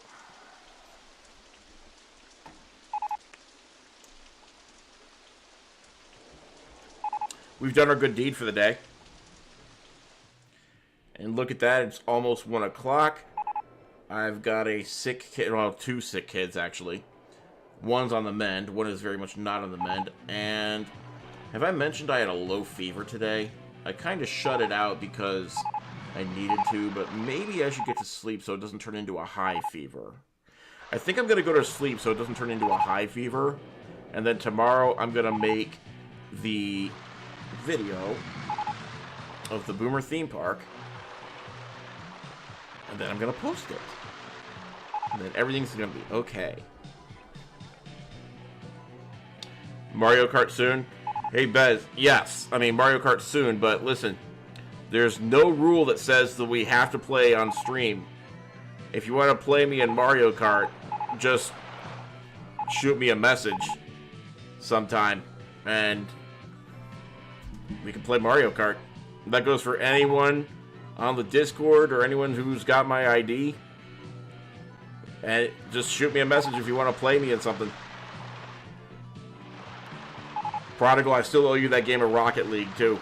we've done our good deed for the day. And look at that, it's almost 1 o'clock. I've got a sick kid, well, 2 sick kids, actually. One's on the mend, one is very much not on the mend. And have I mentioned I had a low fever today? I kind of shut it out because I needed to, but maybe I should get to sleep so it doesn't turn into a high fever. I think I'm going to go to sleep so it doesn't turn into a high fever. And then tomorrow I'm going to make the video of the Boomer theme park. And then I'm going to post it. And then everything's going to be okay. Mario Kart soon? Hey, Bez. Yes. I mean, Mario Kart soon, but listen. There's no rule that says that we have to play on stream. If you want to play me in Mario Kart, just shoot me a message sometime, and we can play Mario Kart. That goes for anyone on the Discord or anyone who's got my ID. And just shoot me a message if you want to play me in something. Prodigal, I still owe you that game of Rocket League, too.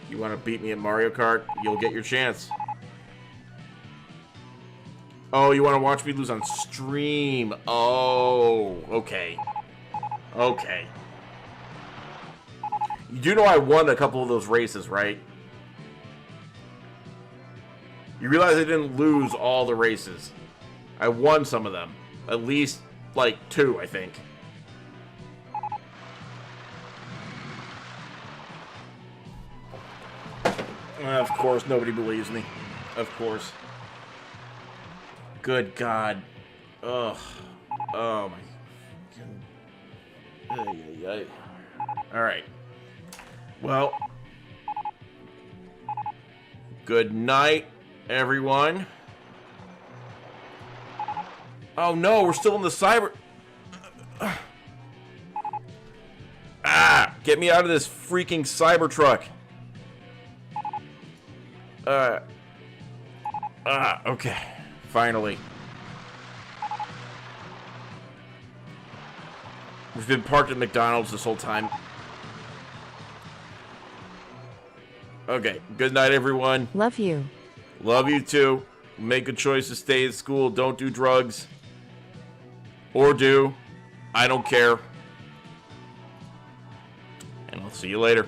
You want to beat me in Mario Kart? You'll get your chance. Oh, you want to watch me lose on stream? Oh, okay. Okay. You do know I won a couple of those races, right? You realize I didn't lose all the races. I won some of them. At least, like, 2, I think. Of course, nobody believes me. Of course. Good God. Ugh. Oh, my... Alright. Well. Good night, everyone. Oh, no, we're still in the cyber... Ah! Get me out of this freaking Cybertruck. Okay. Finally. We've been parked at McDonald's this whole time. Okay. Good night, everyone. Love you. Love you, too. Make a choice to stay at school. Don't do drugs. Or do. I don't care. And I'll see you later.